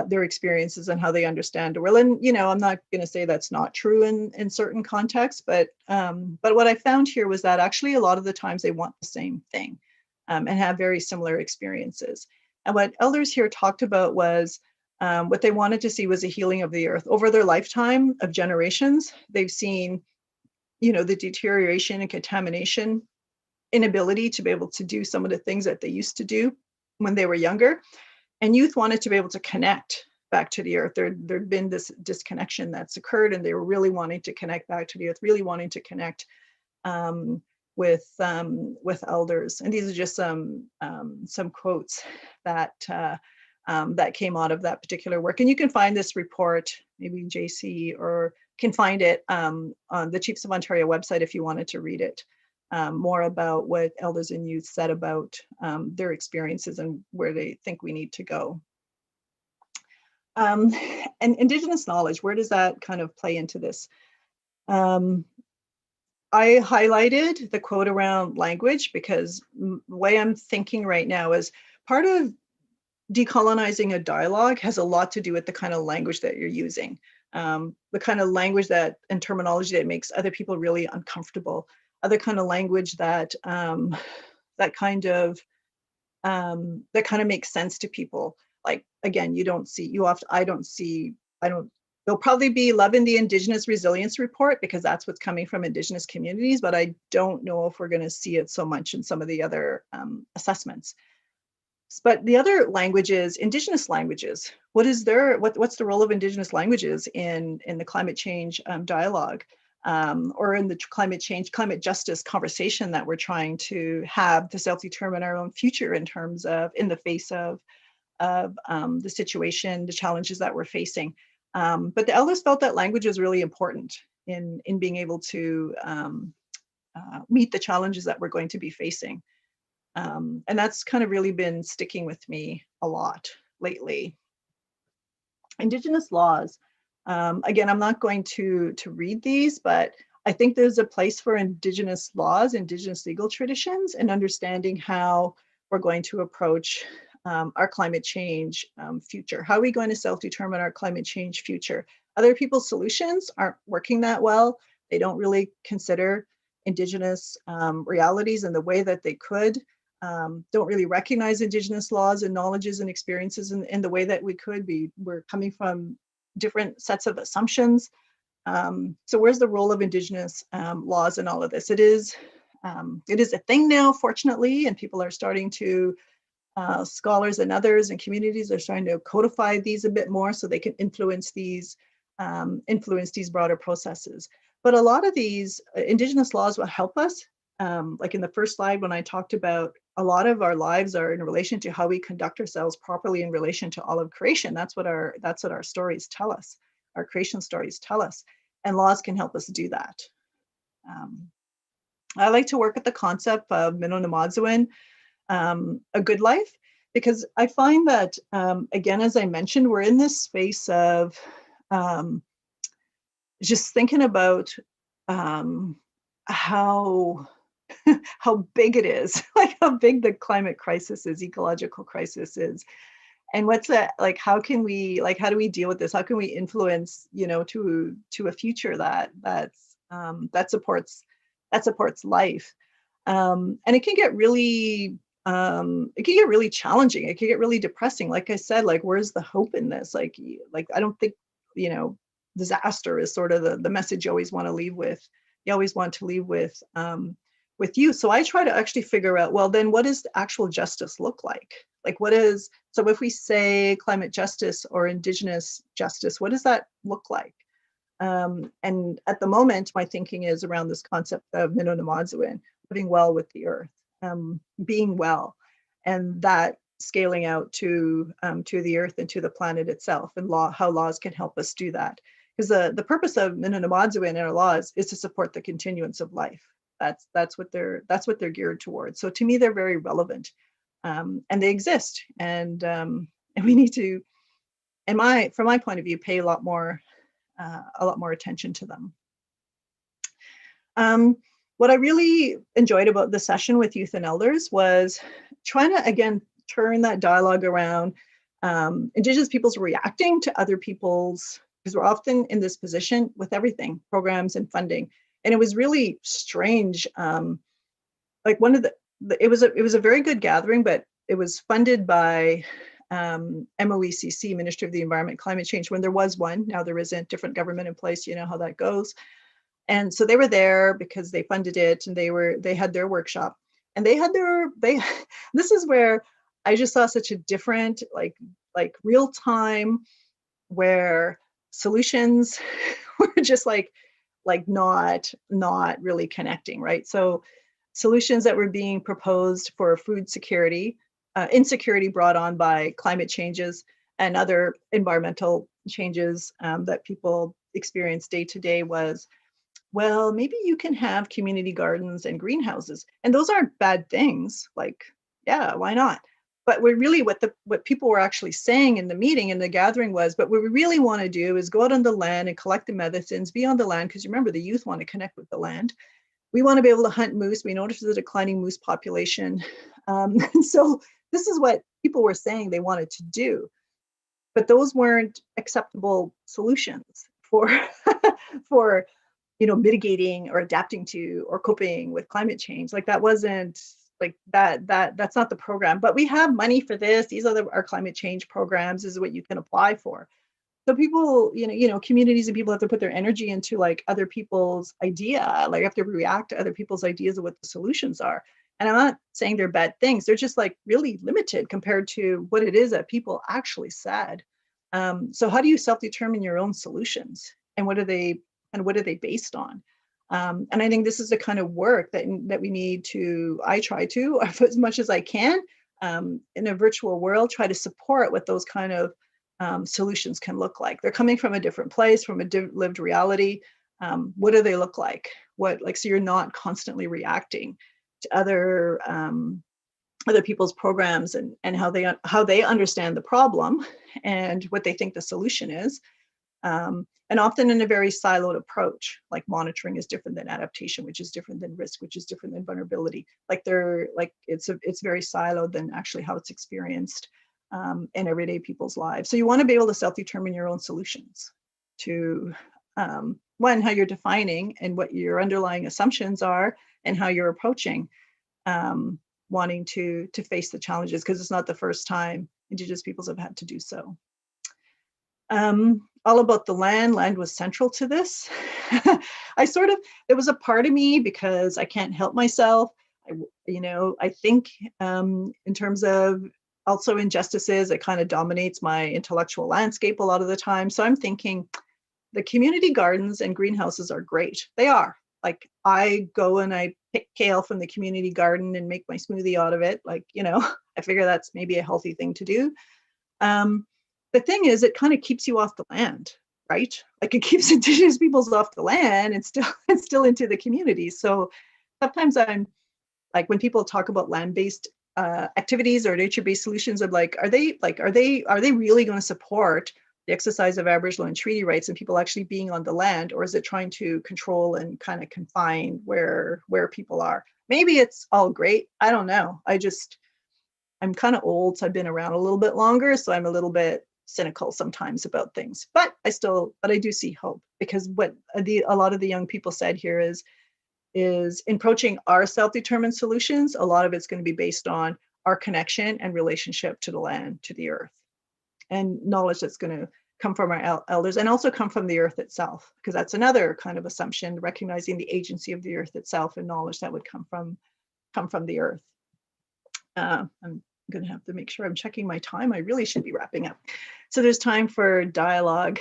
their experiences and how they understand the world. And, I'm not going to say that's not true in certain contexts, but what I found here was that actually a lot of the times they want the same thing and have very similar experiences. And what elders here talked about was what they wanted to see was a healing of the earth. Over their lifetime of generations, they've seen, the deterioration and contamination, inability to be able to do some of the things that they used to do when they were younger. And youth wanted to be able to connect back to the earth. There'd been this disconnection that's occurred, and they were really wanting to connect back to the earth, really wanting to connect with elders. And these are just some quotes that came out of that particular work. And you can find this report, maybe JC, or can find it on the Chiefs of Ontario website if you wanted to read it. More about what elders and youth said about their experiences and where they think we need to go. And Indigenous knowledge, where does that kind of play into this? I highlighted the quote around language because the way I'm thinking right now is part of decolonizing a dialogue has a lot to do with the kind of language that you're using, the kind of language that and terminology that makes other people really uncomfortable, other kind of language that that kind of makes sense to people. Like again, you don't see you often. I don't. There'll probably be love in the Indigenous Resilience Report because that's what's coming from Indigenous communities, but I don't know if we're going to see it so much in some of the other assessments. But the other languages, Indigenous languages, what's the role of Indigenous languages in the climate change dialogue, or in the climate justice conversation that we're trying to have to self-determine our own future in terms of, in the face of the situation, the challenges that we're facing. But the elders felt that language was really important in being able to meet the challenges that we're going to be facing. And that's kind of really been sticking with me a lot lately. Indigenous laws. Again, I'm not going to read these, but I think there's a place for Indigenous laws, Indigenous legal traditions, and understanding how we're going to approach our climate change future. How are we going to self-determine our climate change future? Other people's solutions aren't working that well. They don't really consider Indigenous realities in the way that they could. Don't really recognize Indigenous laws and knowledges and experiences in the way that we could be. We're coming from different sets of assumptions. So where's the role of Indigenous laws in all of this? It is a thing now, fortunately, and people are starting to, scholars and others and communities are starting to codify these a bit more so they can influence these broader processes. But a lot of these Indigenous laws will help us. Like in the first slide, when I talked about a lot of our lives are in relation to how we conduct ourselves properly in relation to all of creation. That's what our stories tell us. Our creation stories tell us, and laws can help us do that. I like to work with the concept of Minonamazuin, a good life, because I find that, again, as I mentioned, we're in this space of just thinking about how big it is, like how big the climate crisis is, ecological crisis is, and what's that like? How do we deal with this? How can we influence, to a future that supports life? And it can get really challenging. It can get really depressing. Like I said, like where's the hope in this? Like I don't think, disaster is sort of the message you always want to leave with. You always want to leave with you. So I try to actually figure out, well, then what does actual justice look like? Like so if we say climate justice or Indigenous justice, what does that look like? And at the moment, my thinking is around this concept of Minonamazuin, living well with the earth, being well, and that scaling out to the earth and to the planet itself, and how laws can help us do that. Because the purpose of Minonamazuin and our laws is to support the continuance of life. That's what they're geared towards. So to me, they're very relevant, and they exist, and we need to, from my point of view, pay a lot more attention to them. What I really enjoyed about the session with youth and elders was trying to, again, turn that dialogue around Indigenous peoples reacting to other people's, because we're often in this position with everything, programs and funding. And it was really strange. Like it was a very good gathering, but it was funded by MOECC, Ministry of the Environment, Climate Change, when there was one. Now there isn't, different government in place, you know how that goes. And so they were there because they funded it, and they had their workshop, and this is where I just saw such a different, like real time, where solutions were just like not really connecting, right? So solutions that were being proposed for food security, insecurity brought on by climate changes and other environmental changes that people experience day to day was, well, maybe you can have community gardens and greenhouses, and those aren't bad things. Like, yeah, why not? But what people were actually saying in the meeting and the gathering was, but what we really want to do is go out on the land and collect the medicines, be on the land, because remember, the youth want to connect with the land, We want to be able to hunt moose. We noticed there's a declining moose population. And so this is what people were saying they wanted to do. But those weren't acceptable solutions for, for mitigating or adapting to or coping with climate change. Like that wasn't like that's not the program. But we have money for this. These are our climate change programs. This is what you can apply for. So people, communities and people have to put their energy into like other people's idea, like have to react to other people's ideas of what the solutions are. And I'm not saying they're bad things. They're just like really limited compared to what it is that people actually said. So how do you self-determine your own solutions, and what are they based on? And I think this is the kind of work that we need to, I try to, as much as I can, in a virtual world, try to support what those kind of solutions can look like. They're coming from a different place, from a lived reality. What do they look like? So you're not constantly reacting to other people's programs and how they understand the problem and what they think the solution is. And often in a very siloed approach, like monitoring is different than adaptation, which is different than risk, which is different than vulnerability. Like it's very siloed than actually how it's experienced in everyday people's lives. So you want to be able to self-determine your own solutions to one, how you're defining and what your underlying assumptions are, and how you're approaching wanting to face the challenges, because it's not the first time Indigenous peoples have had to do so. All about the land. Land was central to this. There was a part of me, because I can't help myself. I think in terms of also injustices, it kind of dominates my intellectual landscape a lot of the time. So I'm thinking the community gardens and greenhouses are great. They are. Like I go and I pick kale from the community garden and make my smoothie out of it. Like, I figure that's maybe a healthy thing to do. The thing is, it kind of keeps you off the land, right? Like it keeps Indigenous peoples off the land and still into the community. So sometimes I'm like, when people talk about land-based activities or nature-based solutions, I'm like, are they really going to support the exercise of Aboriginal and treaty rights and people actually being on the land, or is it trying to control and kind of confine where people are? Maybe it's all great. I don't know. I'm kind of old, so I've been around a little bit longer, so I'm a little bit cynical sometimes about things. But I do see hope, because what a lot of the young people said here is in approaching our self-determined solutions, a lot of it's going to be based on our connection and relationship to the land, to the earth, and knowledge that's going to come from our elders and also come from the earth itself, because that's another kind of assumption, recognizing the agency of the earth itself and knowledge that would come from the earth. I'm going to have to make sure I'm checking my time. I really should be wrapping up. So there's time for dialogue.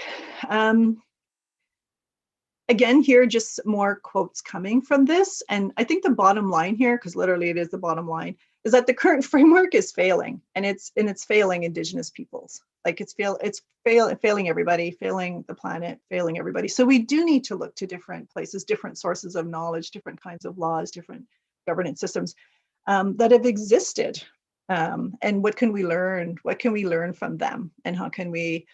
Again, here, just more quotes coming from this. And I think the bottom line here, because literally it is the bottom line, is that the current framework is failing, and it's failing Indigenous peoples. Like it's failing everybody, failing the planet, failing everybody. So we do need to look to different places, different sources of knowledge, different kinds of laws, different governance systems that have existed. And what can we learn? What can we learn from them? And how can we,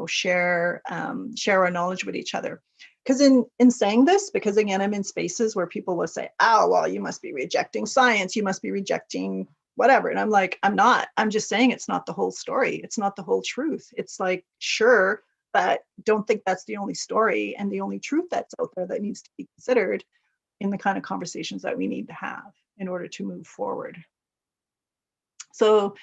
share our knowledge with each other? Because in saying this, because again, I'm in spaces where people will say, oh, well, you must be rejecting science. You must be rejecting whatever. And I'm like, I'm not. I'm just saying it's not the whole story. It's not the whole truth. It's like, sure, but don't think that's the only story and the only truth that's out there that needs to be considered in the kind of conversations that we need to have in order to move forward. So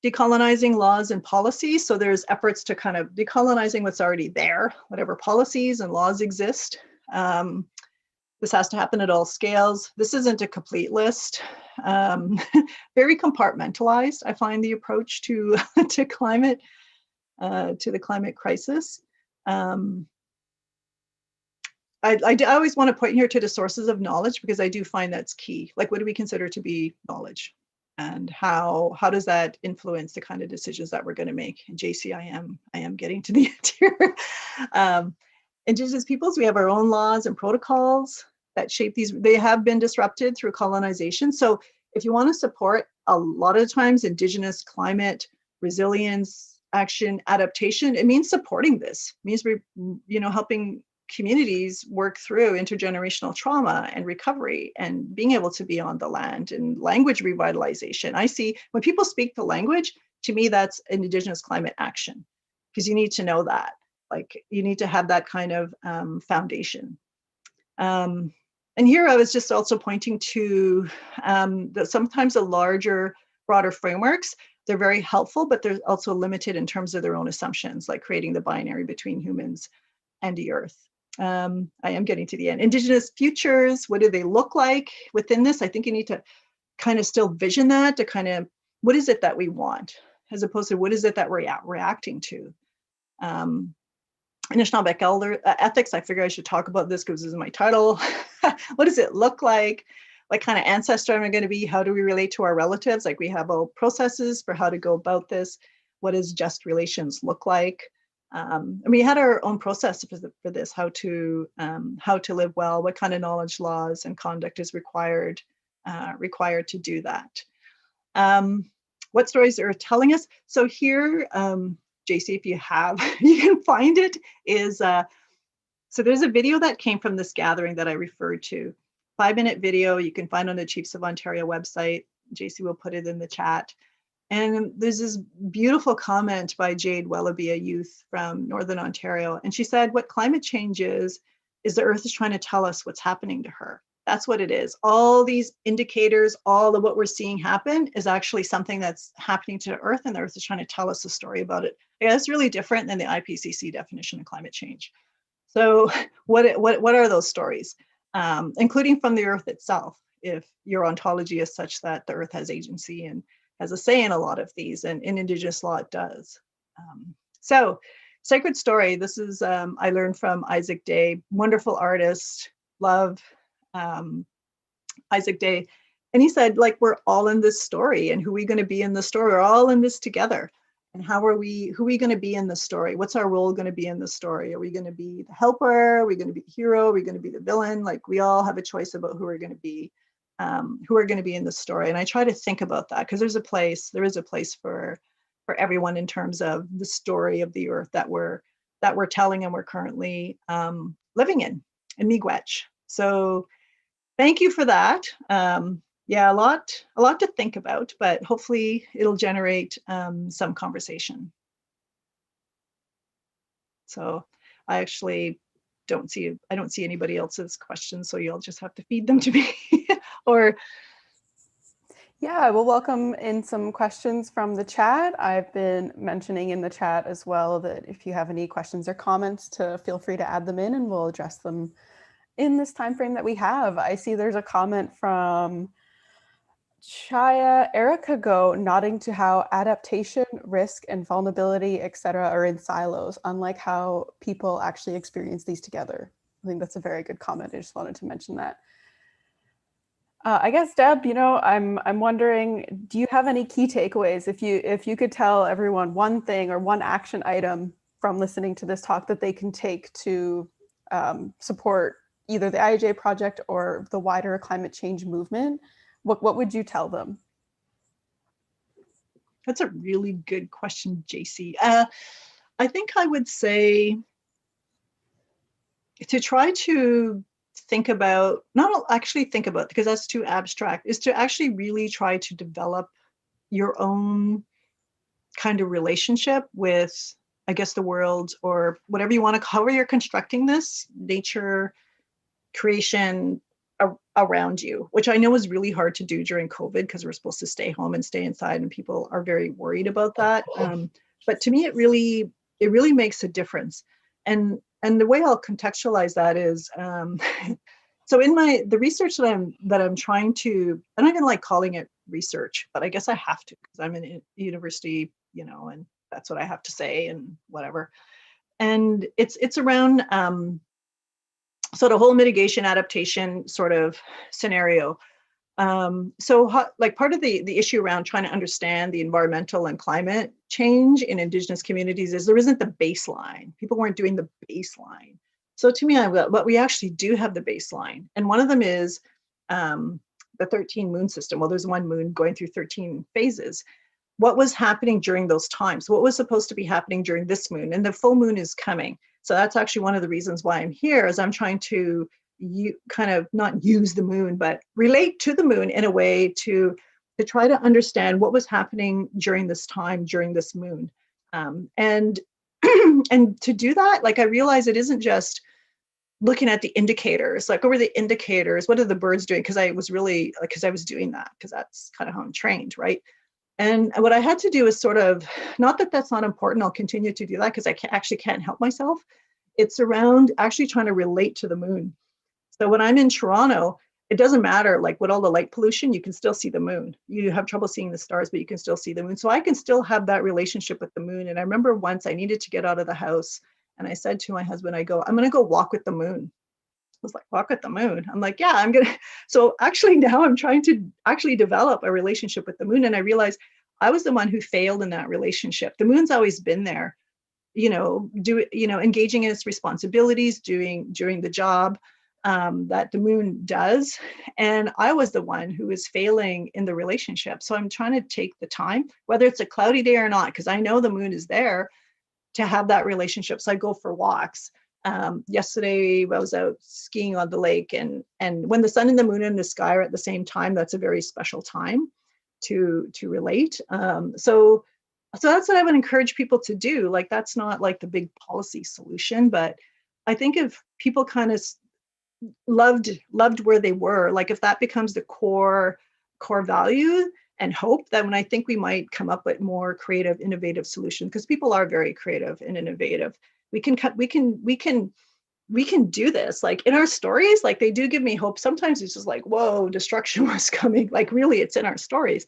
decolonizing laws and policies. So there's efforts to kind of decolonizing what's already there, whatever policies and laws exist. This has to happen at all scales. This isn't a complete list. Very compartmentalized, I find the approach to climate, to the climate crisis. I always want to point here to the sources of knowledge, because I do find that's key. Like, what do we consider to be knowledge? And how does that influence the kind of decisions that we're going to make? And JC, I am getting to the end here. Indigenous peoples, we have our own laws and protocols that shape these. They have been disrupted through colonization. So if you want to support, a lot of times, Indigenous climate resilience, action, adaptation, it means supporting this. It means helping communities work through intergenerational trauma and recovery and being able to be on the land and language revitalization. I see when people speak the language, to me, that's an Indigenous climate action, because you need to know that. Like, you need to have that kind of foundation. And here I was just also pointing to that sometimes the larger, broader frameworks, they're very helpful, but they're also limited in terms of their own assumptions, like creating the binary between humans and the earth. I am getting to the end. Indigenous futures, what do they look like within this? I think you need to kind of still vision that, to kind of, what is it that we want, as opposed to what is it that we're reacting to? Anishinaabe elder ethics, I figure I should talk about this because this is my title. What does it look like? What kind of ancestor am I going to be? How do we relate to our relatives? Like, we have all processes for how to go about this. What does just relations look like? And we had our own process for this, how to live well, what kind of knowledge, laws, and conduct is required to do that. What stories are telling us? So here, JC, if you have, you can find it, is, so there's a video that came from this gathering that I referred to. 5-minute video you can find on the Chiefs of Ontario website. JC will put it in the chat. And there's this beautiful comment by Jade Wellaby, a youth from Northern Ontario. And she said, what climate change is the earth is trying to tell us what's happening to her. That's what it is. All these indicators, all of what we're seeing happen is actually something that's happening to the earth, and the earth is trying to tell us a story about it. Yeah, it's really different than the IPCC definition of climate change. So what are those stories? Including from the earth itself, if your ontology is such that the earth has agency and has a say in a lot of these, and in Indigenous law it does. So sacred story, this is, I learned from Isaac Day, wonderful artist, love Isaac Day. And he said, like, we're all in this story, and who are we going to be in the story? We're all in this together. And who are we going to be in the story? What's our role going to be in the story? Are we going to be the helper? Are we going to be the hero? Are we going to be the villain? Like, we all have a choice about who we're going to be, in the story. And I try to think about that, because there is a place for everyone in terms of the story of the earth that we're telling and we're currently living in Miigwech. So thank you for that. Yeah, a lot to think about, but hopefully it'll generate some conversation. So I actually don't see anybody else's questions, so you'll just have to feed them to me. Or yeah, we'll welcome in some questions from the chat. I've been mentioning in the chat as well that if you have any questions or comments, to feel free to add them in, and we'll address them in this time frame that we have. I see there's a comment from Chaya Erica Go, nodding to how adaptation, risk, and vulnerability, etc., are in silos, unlike how people actually experience these together. I think that's a very good comment. I just wanted to mention that. I guess, Deb, I'm wondering, do you have any key takeaways? If you could tell everyone one thing or one action item from listening to this talk that they can take to support either the IAJ project or the wider climate change movement, what would you tell them? That's a really good question, JC. I think I would say to try to think about, not actually think about, because that's too abstract, is to actually really try to develop your own kind of relationship with, I guess, the world, or whatever you want to, however you're constructing this, nature, creation around you, which I know is really hard to do during COVID, because we're supposed to stay home and stay inside, and people are very worried about that. But to me, it really makes a difference. And the way I'll contextualize that is, so in the research that I'm trying to, I'm not gonna like calling it research, but I guess I have to, because I'm in a university, and that's what I have to say and whatever. And it's around sort of whole mitigation adaptation sort of scenario. Like part of the issue around trying to understand the environmental and climate change in Indigenous communities is there isn't the baseline. People weren't doing the baseline. So to me, but we actually do have the baseline. And one of them is the 13 moon system. Well, there's one moon going through 13 phases. What was happening during those times? What was supposed to be happening during this moon? And the full moon is coming. So that's actually one of the reasons why I'm here, is I'm trying to kind of not use the moon, but relate to the moon in a way to try to understand what was happening during this time, during this moon. And and to do that, like I realize it isn't just looking at the indicators, like what were the indicators, what are the birds doing? Because I was doing that, because that's kind of how I'm trained, right? And what I had to do is sort of, not that that's not important, I'll continue to do that because I can't help myself. It's around actually trying to relate to the moon. So when I'm in Toronto, it doesn't matter, like with all the light pollution, you can still see the moon. You have trouble seeing the stars, but you can still see the moon. So I can still have that relationship with the moon. And I remember once I needed to get out of the house and I said to my husband, I'm going to go walk with the moon. I was like, walk with the moon. I'm like, yeah, I'm going to. So actually now I'm trying to actually develop a relationship with the moon. And I realized I was the one who failed in that relationship. The moon's always been there, engaging in its responsibilities, doing the job that the moon does. And I was the one who was failing in the relationship. So I'm trying to take the time, whether it's a cloudy day or not, because I know the moon is there, to have that relationship. So I go for walks. Yesterday I was out skiing on the lake, and when the sun and the moon in the sky are at the same time, that's a very special time to relate. So that's what I would encourage people to do. Like, that's not like the big policy solution, but I think if people kind of loved where they were, like if that becomes the core value and hope, that when I think we might come up with more creative, innovative solutions, because people are very creative and innovative. We can do this. Like in our stories, like they do give me hope. Sometimes it's just like, whoa, destruction was coming. Like really, it's in our stories.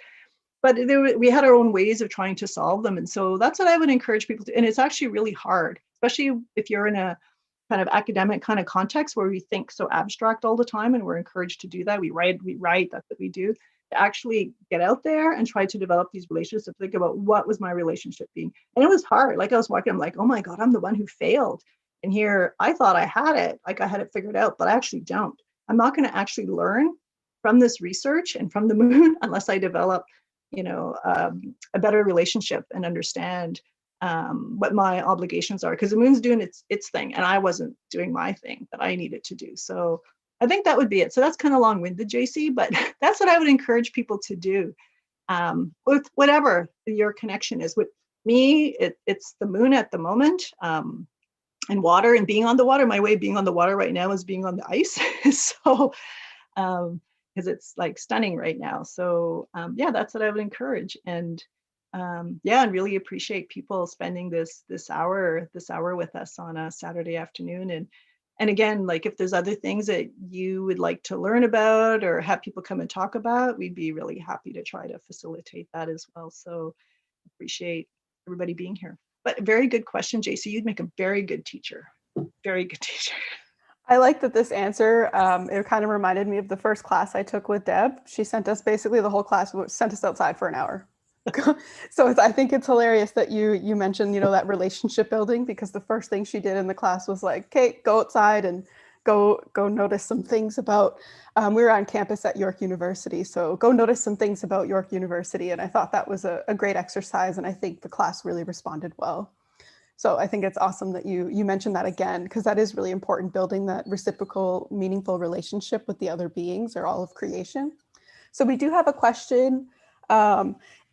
But we had our own ways of trying to solve them. And so that's what I would encourage people to. And it's actually really hard, especially if you're in a kind of academic kind of context where we think so abstract all the time, and we're encouraged to do that. We write, that's what we do. To actually get out there and try to develop these relationships, to think about what was my relationship being. And it was hard. Like I was walking, I'm like, oh my God, I'm the one who failed. And here I thought I had it, like I had it figured out, but I actually don't. I'm not going to actually learn from this research and from the moon unless I develop, a better relationship and understand what my obligations are, because the moon's doing its thing and I wasn't doing my thing that I needed to do. So I think that would be it. So that's kind of long-winded, JC, but that's what I would encourage people to do with whatever your connection is. With me, it's the moon at the moment, and water, and being on the water. My way of being on the water right now is being on the ice. So because it's like stunning right now. So yeah, that's what I would encourage. And yeah, and really appreciate people spending this hour with us on a Saturday afternoon. And again, like if there's other things that you would like to learn about or have people come and talk about, we'd be really happy to try to facilitate that as well. So appreciate everybody being here. But very good question, JC. You'd make a very good teacher. Very good teacher. I like that this answer, it kind of reminded me of the first class I took with Deb. She sent us, basically the whole class sent us outside for an hour. So I think it's hilarious that you mentioned, that relationship building, because the first thing she did in the class was like, okay, go outside and go notice some things about, we were on campus at York University. So go notice some things about York University. And I thought that was a great exercise. And I think the class really responded well. So I think it's awesome that you mentioned that again, because that is really important, building that reciprocal, meaningful relationship with the other beings or all of creation. So we do have a question.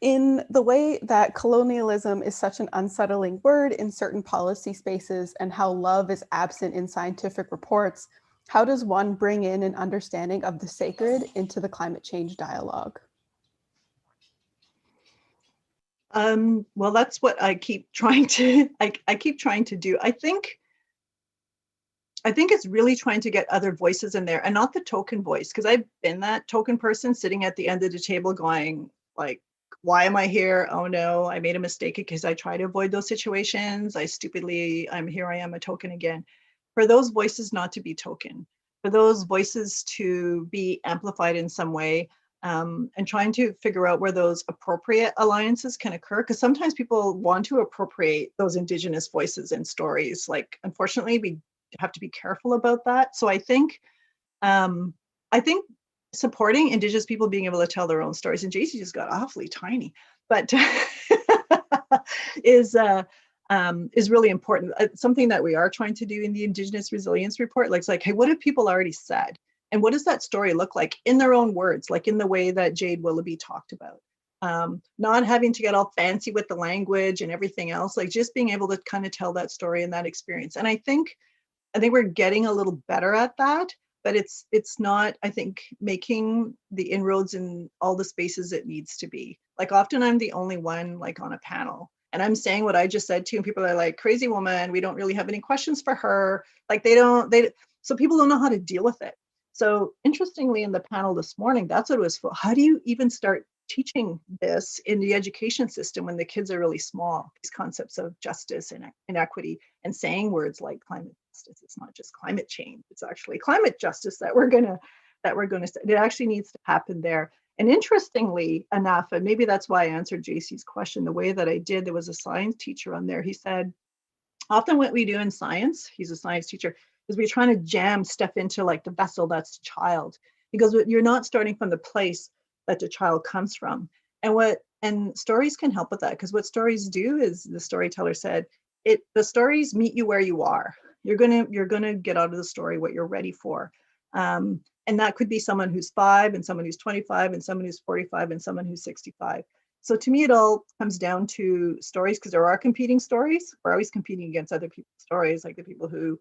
In the way that colonialism is such an unsettling word in certain policy spaces and how love is absent in scientific reports, how does one bring in an understanding of the sacred into the climate change dialogue? Well, that's what I keep trying to, I keep trying to do. I think it's really trying to get other voices in there, and not the token voice, because I've been that token person sitting at the end of the table going like, why am I here? Oh no, I made a mistake, because I try to avoid those situations. I'm here, I am a token again. For those voices not to be token, for those voices to be amplified in some way, and trying to figure out where those appropriate alliances can occur. Because sometimes people want to appropriate those Indigenous voices and stories. Like, unfortunately, we have to be careful about that. So I think supporting Indigenous people being able to tell their own stories, and JC just got awfully tiny, but is is really important. Something that we are trying to do in the Indigenous Resilience Report, like, it's like, hey, what have people already said? And what does that story look like in their own words, like in the way that Jade Willoughby talked about? Not having to get all fancy with the language and everything else, like just being able to kind of tell that story and that experience. And I think we're getting a little better at that, but it's not, I think, making the inroads in all the spaces it needs to be. Like often I'm the only one like on a panel and I'm saying what I just said to, and people are like, crazy woman, we don't really have any questions for her. Like so people don't know how to deal with it. So interestingly, in the panel this morning, that's what it was for. How do you even start teaching this in the education system when the kids are really small? These concepts of justice and inequity, and saying words like climate justice. It's not just climate change. It's actually climate justice that we're gonna. It actually needs to happen there. And interestingly enough, and maybe that's why I answered JC's question the way that I did. There was a science teacher on there. He said, often what we do in science, he's a science teacher, is we're trying to jam stuff into like the vessel that's the child. He goes, you're not starting from the place that the child comes from. And stories can help with that, because what stories do is, the storyteller said, the stories meet you where you are. You're gonna get out of the story what you're ready for. And that could be someone who's 5 and someone who's 25 and someone who's 45 and someone who's 65. So to me, it all comes down to stories, because there are competing stories. We're always competing against other people's stories, like the people who,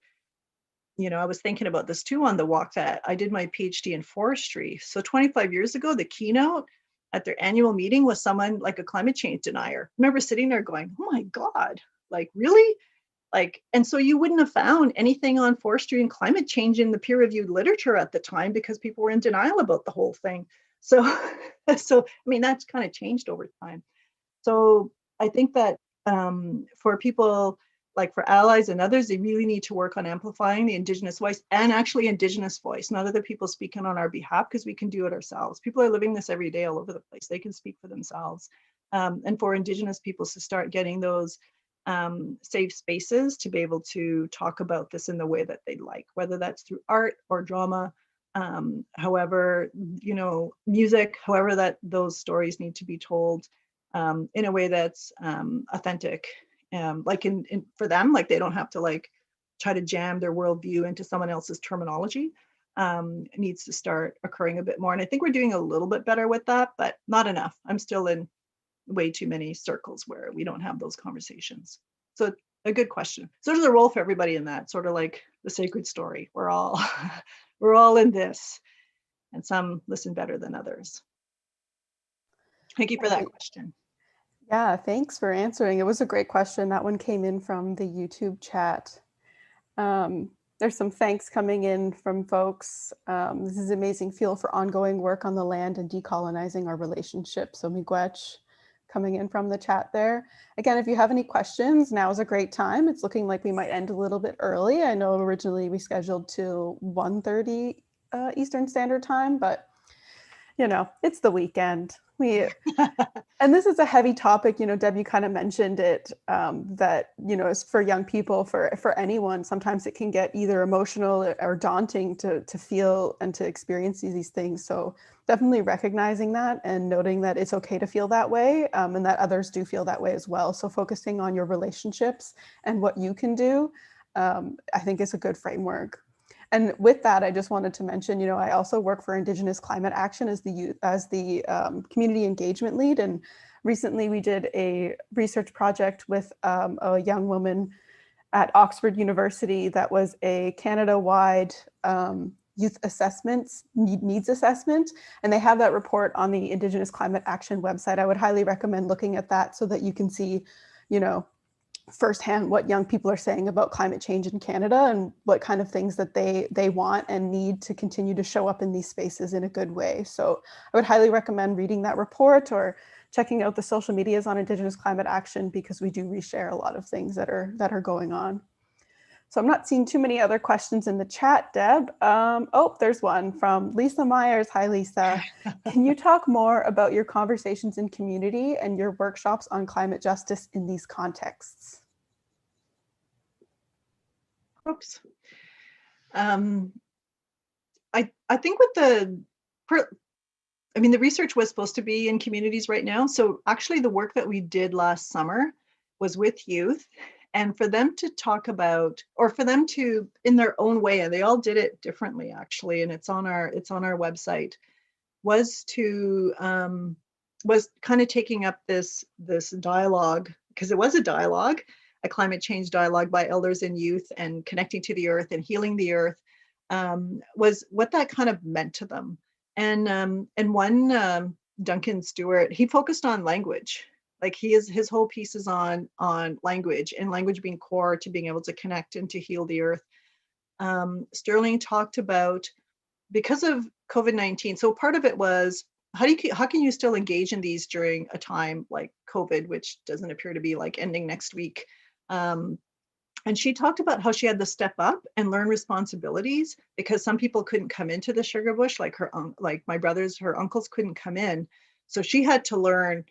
I was thinking about this too on the walk that I did my PhD in forestry. So 25 years ago, the keynote at their annual meeting was someone like a climate change denier. I remember sitting there going, oh my God, like really? Like, and so you wouldn't have found anything on forestry and climate change in the peer-reviewed literature at the time, because people were in denial about the whole thing. So, I mean, that's kind of changed over time. So I think that for people, like for allies and others, they really need to work on amplifying the Indigenous voice, and actually Indigenous voice, not other people speaking on our behalf, because we can do it ourselves. People are living this every day all over the place. They can speak for themselves. And for Indigenous peoples to start getting those safe spaces to be able to talk about this in the way that they like, whether that's through art or drama, however, music, however that those stories need to be told in a way that's authentic. Like for them, like they don't have to like try to jam their worldview into someone else's terminology. It needs to start occurring a bit more. And I think we're doing a little bit better with that, but not enough. I'm still in way too many circles where we don't have those conversations. So a good question. So there's a role for everybody in that, sort of like the sacred story. We're all in this, and some listen better than others. Thank you for that question. Yeah, thanks for answering. It was a great question. That one came in from the YouTube chat. There's some thanks coming in from folks. This is amazing fuel for ongoing work on the land and decolonizing our relationship. So Miigwech coming in from the chat there. Again, if you have any questions, now is a great time. It's looking like we might end a little bit early. I know originally we scheduled till 1:30 Eastern Standard Time, but it's the weekend. And this is a heavy topic, Deb, you kind of mentioned it, that, is for young people, for anyone, sometimes it can get either emotional or daunting to feel and to experience these things. So definitely recognizing that and noting that it's okay to feel that way, and that others do feel that way as well. So focusing on your relationships and what you can do, I think is a good framework. And with that, I just wanted to mention, I also work for Indigenous Climate Action as the community engagement lead. And recently we did a research project with a young woman at Oxford University that was a Canada-wide youth needs assessment. And they have that report on the Indigenous Climate Action website. I would highly recommend looking at that so that you can see, firsthand what young people are saying about climate change in Canada and what kind of things that they want and need to continue to show up in these spaces in a good way. So I would highly recommend reading that report or checking out the social medias on Indigenous Climate Action, because we do reshare a lot of things that are going on. So I'm not seeing too many other questions in the chat, Deb. Oh, there's one from Lisa Myers. Hi, Lisa. Can you talk more about your conversations in community and your workshops on climate justice in these contexts? Oops. I think with the research was supposed to be in communities right now. So actually the work that we did last summer was with youth, and for them to talk about, or for them to, in their own way, and they all did it differently actually, and it's on our website, was to was kind of taking up this dialogue, because it was a dialogue, a climate change dialogue by elders and youth, and connecting to the earth and healing the earth, was what that kind of meant to them. And one, Duncan Stewart, he focused on language. Like his whole piece is on language, and language being core to being able to connect and to heal the earth. Sterling talked about, because of COVID-19, so part of it was, how can you still engage in these during a time like COVID, which doesn't appear to be like ending next week. And she talked about how she had to step up and learn responsibilities, because some people couldn't come into the sugar bush, like my brothers, her uncles couldn't come in. So she had to learn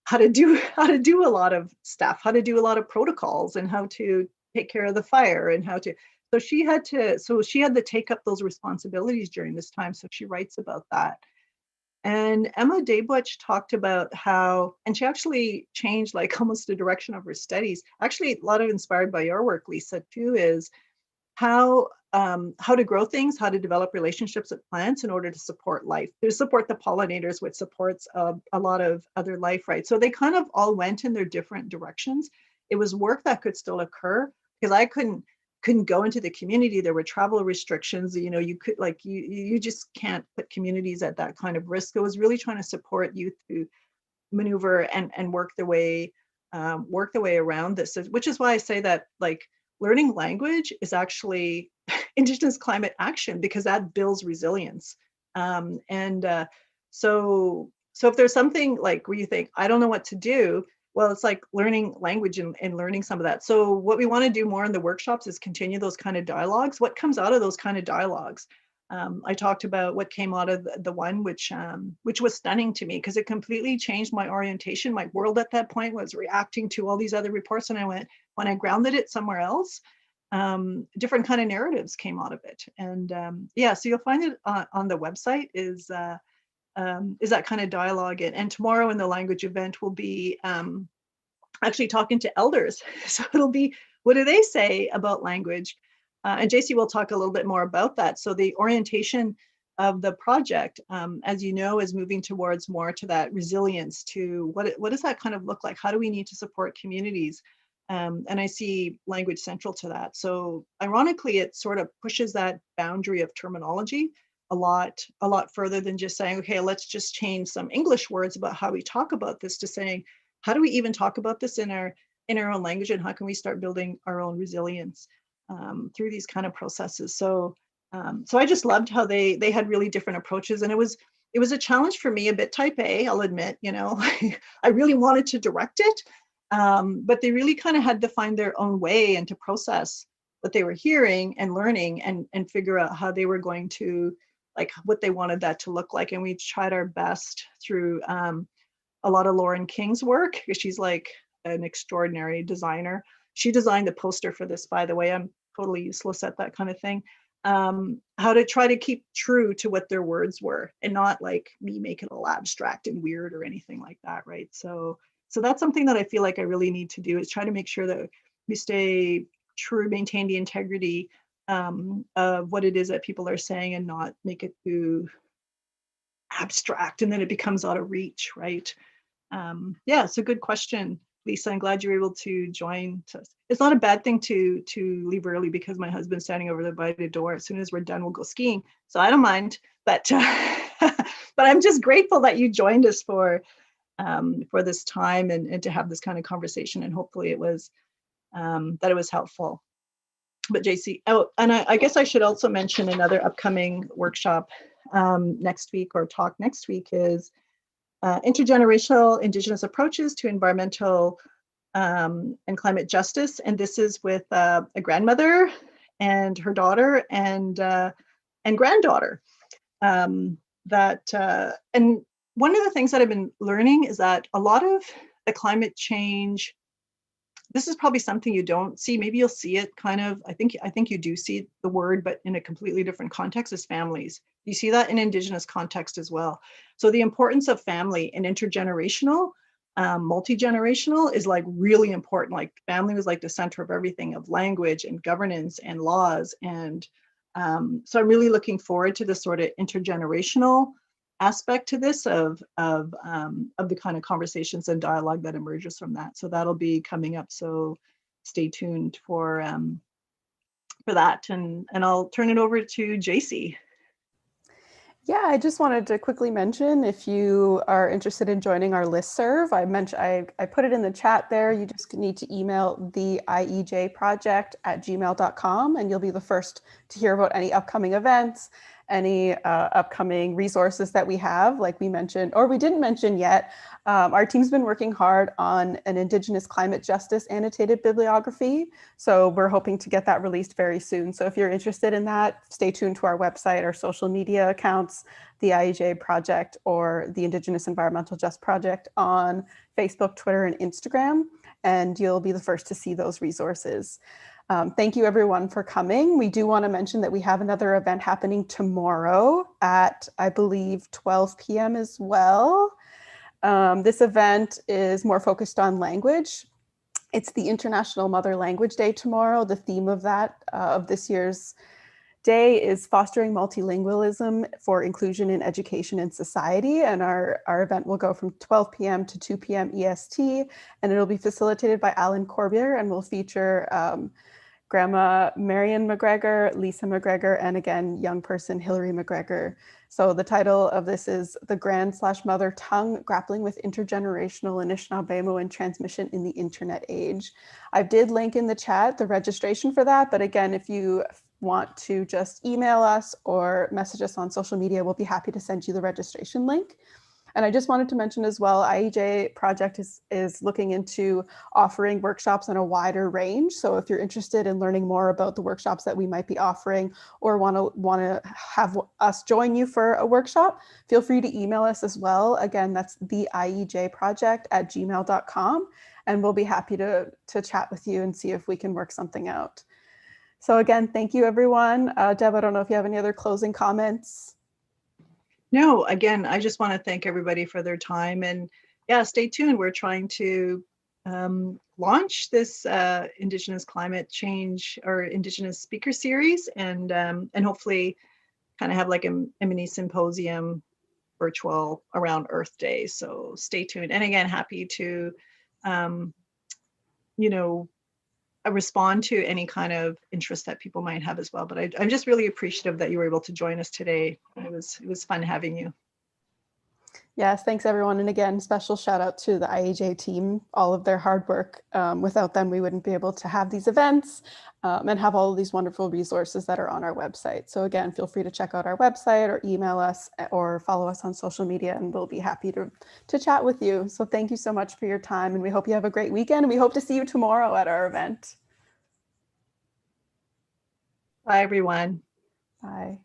how to do a lot of stuff, how to do a lot of protocols, and how to take care of the fire, and how to. So she had to take up those responsibilities during this time. So she writes about that. And Emma Daybutch talked about how, and she actually changed like almost the direction of her studies. Actually, a lot of inspired by your work, Lisa, too, is how to grow things, how to develop relationships with plants in order to support life, to support the pollinators, which supports a lot of other life, right? So they kind of all went in their different directions. It was work that could still occur, because I couldn't go into the community. There were travel restrictions. You could, like, you just can't put communities at that kind of risk. It was really trying to support youth to maneuver and work their way around this, which is why I say that, like, learning language is actually Indigenous climate action, because that builds resilience. So if there's something like where you think, I don't know what to do, well, it's like learning language and learning some of that. So what we want to do more in the workshops is continue those kind of dialogues. What comes out of those kind of dialogues? I talked about what came out of the one, which was stunning to me, because it completely changed my orientation. My world at that point was reacting to all these other reports, and when I grounded it somewhere else, different kind of narratives came out of it. And so you'll find it on the website is that kind of dialogue. And tomorrow in the language event, we'll be actually talking to elders. So it'll be, what do they say about language? And JC will talk a little bit more about that. So the orientation of the project, as you know, is moving towards more to that resilience, to what does that kind of look like? How do we need to support communities? And I see language central to that. So ironically, it sort of pushes that boundary of terminology a lot further than just saying, okay, let's just change some English words about how we talk about this, to saying, how do we even talk about this in our own language, and how can we start building our own resilience through these kind of processes? So I just loved how they had really different approaches, and it was a challenge for me, a bit type A, I'll admit. I really wanted to direct it, but they really kind of had to find their own way and to process what they were hearing and learning, and figure out how they were going to, like, what they wanted that to look like. And we tried our best through a lot of Lauren King's work, because she's like an extraordinary designer. She designed the poster for this, by the way. I'm totally useless at that kind of thing. How to try to keep true to what their words were, and not like me make it all abstract and weird or anything like that, right? So that's something that I feel like I really need to do, is try to make sure that we stay true, maintain the integrity of what it is that people are saying, and not make it too abstract and then it becomes out of reach, right? It's a good question, Lisa. I'm glad you're able to join us. It's not a bad thing to leave early, because my husband's standing over there by the door. As soon as we're done, we'll go skiing. So I don't mind, but but I'm just grateful that you joined us for this time, and to have this kind of conversation. And hopefully it was that it was helpful. But JC, and I guess I should also mention another upcoming workshop next week, or talk next week, is intergenerational Indigenous approaches to environmental and climate justice. And this is with a grandmother and her daughter and granddaughter. And one of the things that I've been learning is that a lot of the climate change, this is probably something you don't see. Maybe you'll see it kind of, I think you do see the word, but in a completely different context, is families. You see that in Indigenous context as well. So the importance of family and intergenerational multi-generational is like really important. Like family was like the center of everything, of language and governance and laws. And so I'm really looking forward to this sort of intergenerational aspect to this of the kind of conversations and dialogue that emerges from that. So that'll be coming up. So stay tuned for that. And I'll turn it over to JC. Yeah, I just wanted to quickly mention, if you are interested in joining our listserv, I put it in the chat there. You just need to email the iejproject@gmail.com, and you'll be the first to hear about any upcoming events, any upcoming resources that we have, like we mentioned, or we didn't mention yet. Our team's been working hard on an Indigenous climate justice annotated bibliography. So we're hoping to get that released very soon. So if you're interested in that, stay tuned to our website, our social media accounts, the IEJ Project or the Indigenous Environmental Justice Project on Facebook, Twitter, and Instagram, and you'll be the first to see those resources. Thank you everyone for coming. We do want to mention that we have another event happening tomorrow at, I believe, 12 p.m. as well. This event is more focused on language. It's the International Mother Language Day tomorrow. The theme of that, of this year's day, is fostering multilingualism for inclusion in education and society. And our event will go from 12 p.m. to 2 p.m. EST, and it'll be facilitated by Alan Corbier, and will feature Grandma Marion McGregor, Lisa McGregor, and again, young person Hillary McGregor. So the title of this is The Grand/Mother Tongue, Grappling with Intergenerational Anishinaabe and Transmission in the Internet Age. I did link in the chat the registration for that, but again, if you want to just email us or message us on social media, we'll be happy to send you the registration link. And I just wanted to mention as well, IEJ Project is looking into offering workshops in a wider range. So if you're interested in learning more about the workshops that we might be offering, or want to have us join you for a workshop, feel free to email us as well. Again, that's the iejproject@gmail.com, and we'll be happy to chat with you and see if we can work something out. So again, thank you everyone. Deb, I don't know if you have any other closing comments. No, again, I just want to thank everybody for their time, and yeah, stay tuned. We're trying to launch this Indigenous climate change or Indigenous speaker series, and hopefully kind of have like a mini symposium virtual around Earth Day. So stay tuned. And again, happy to, respond to any kind of interest that people might have as well. But I'm just really appreciative that you were able to join us today. It was fun having you. Yes, thanks everyone. And again, special shout out to the IEJ team, all of their hard work. Without them, we wouldn't be able to have these events and have all of these wonderful resources that are on our website. So again, feel free to check out our website or email us or follow us on social media, and we'll be happy to chat with you. So thank you so much for your time, and we hope you have a great weekend, and we hope to see you tomorrow at our event. Bye, everyone. Bye.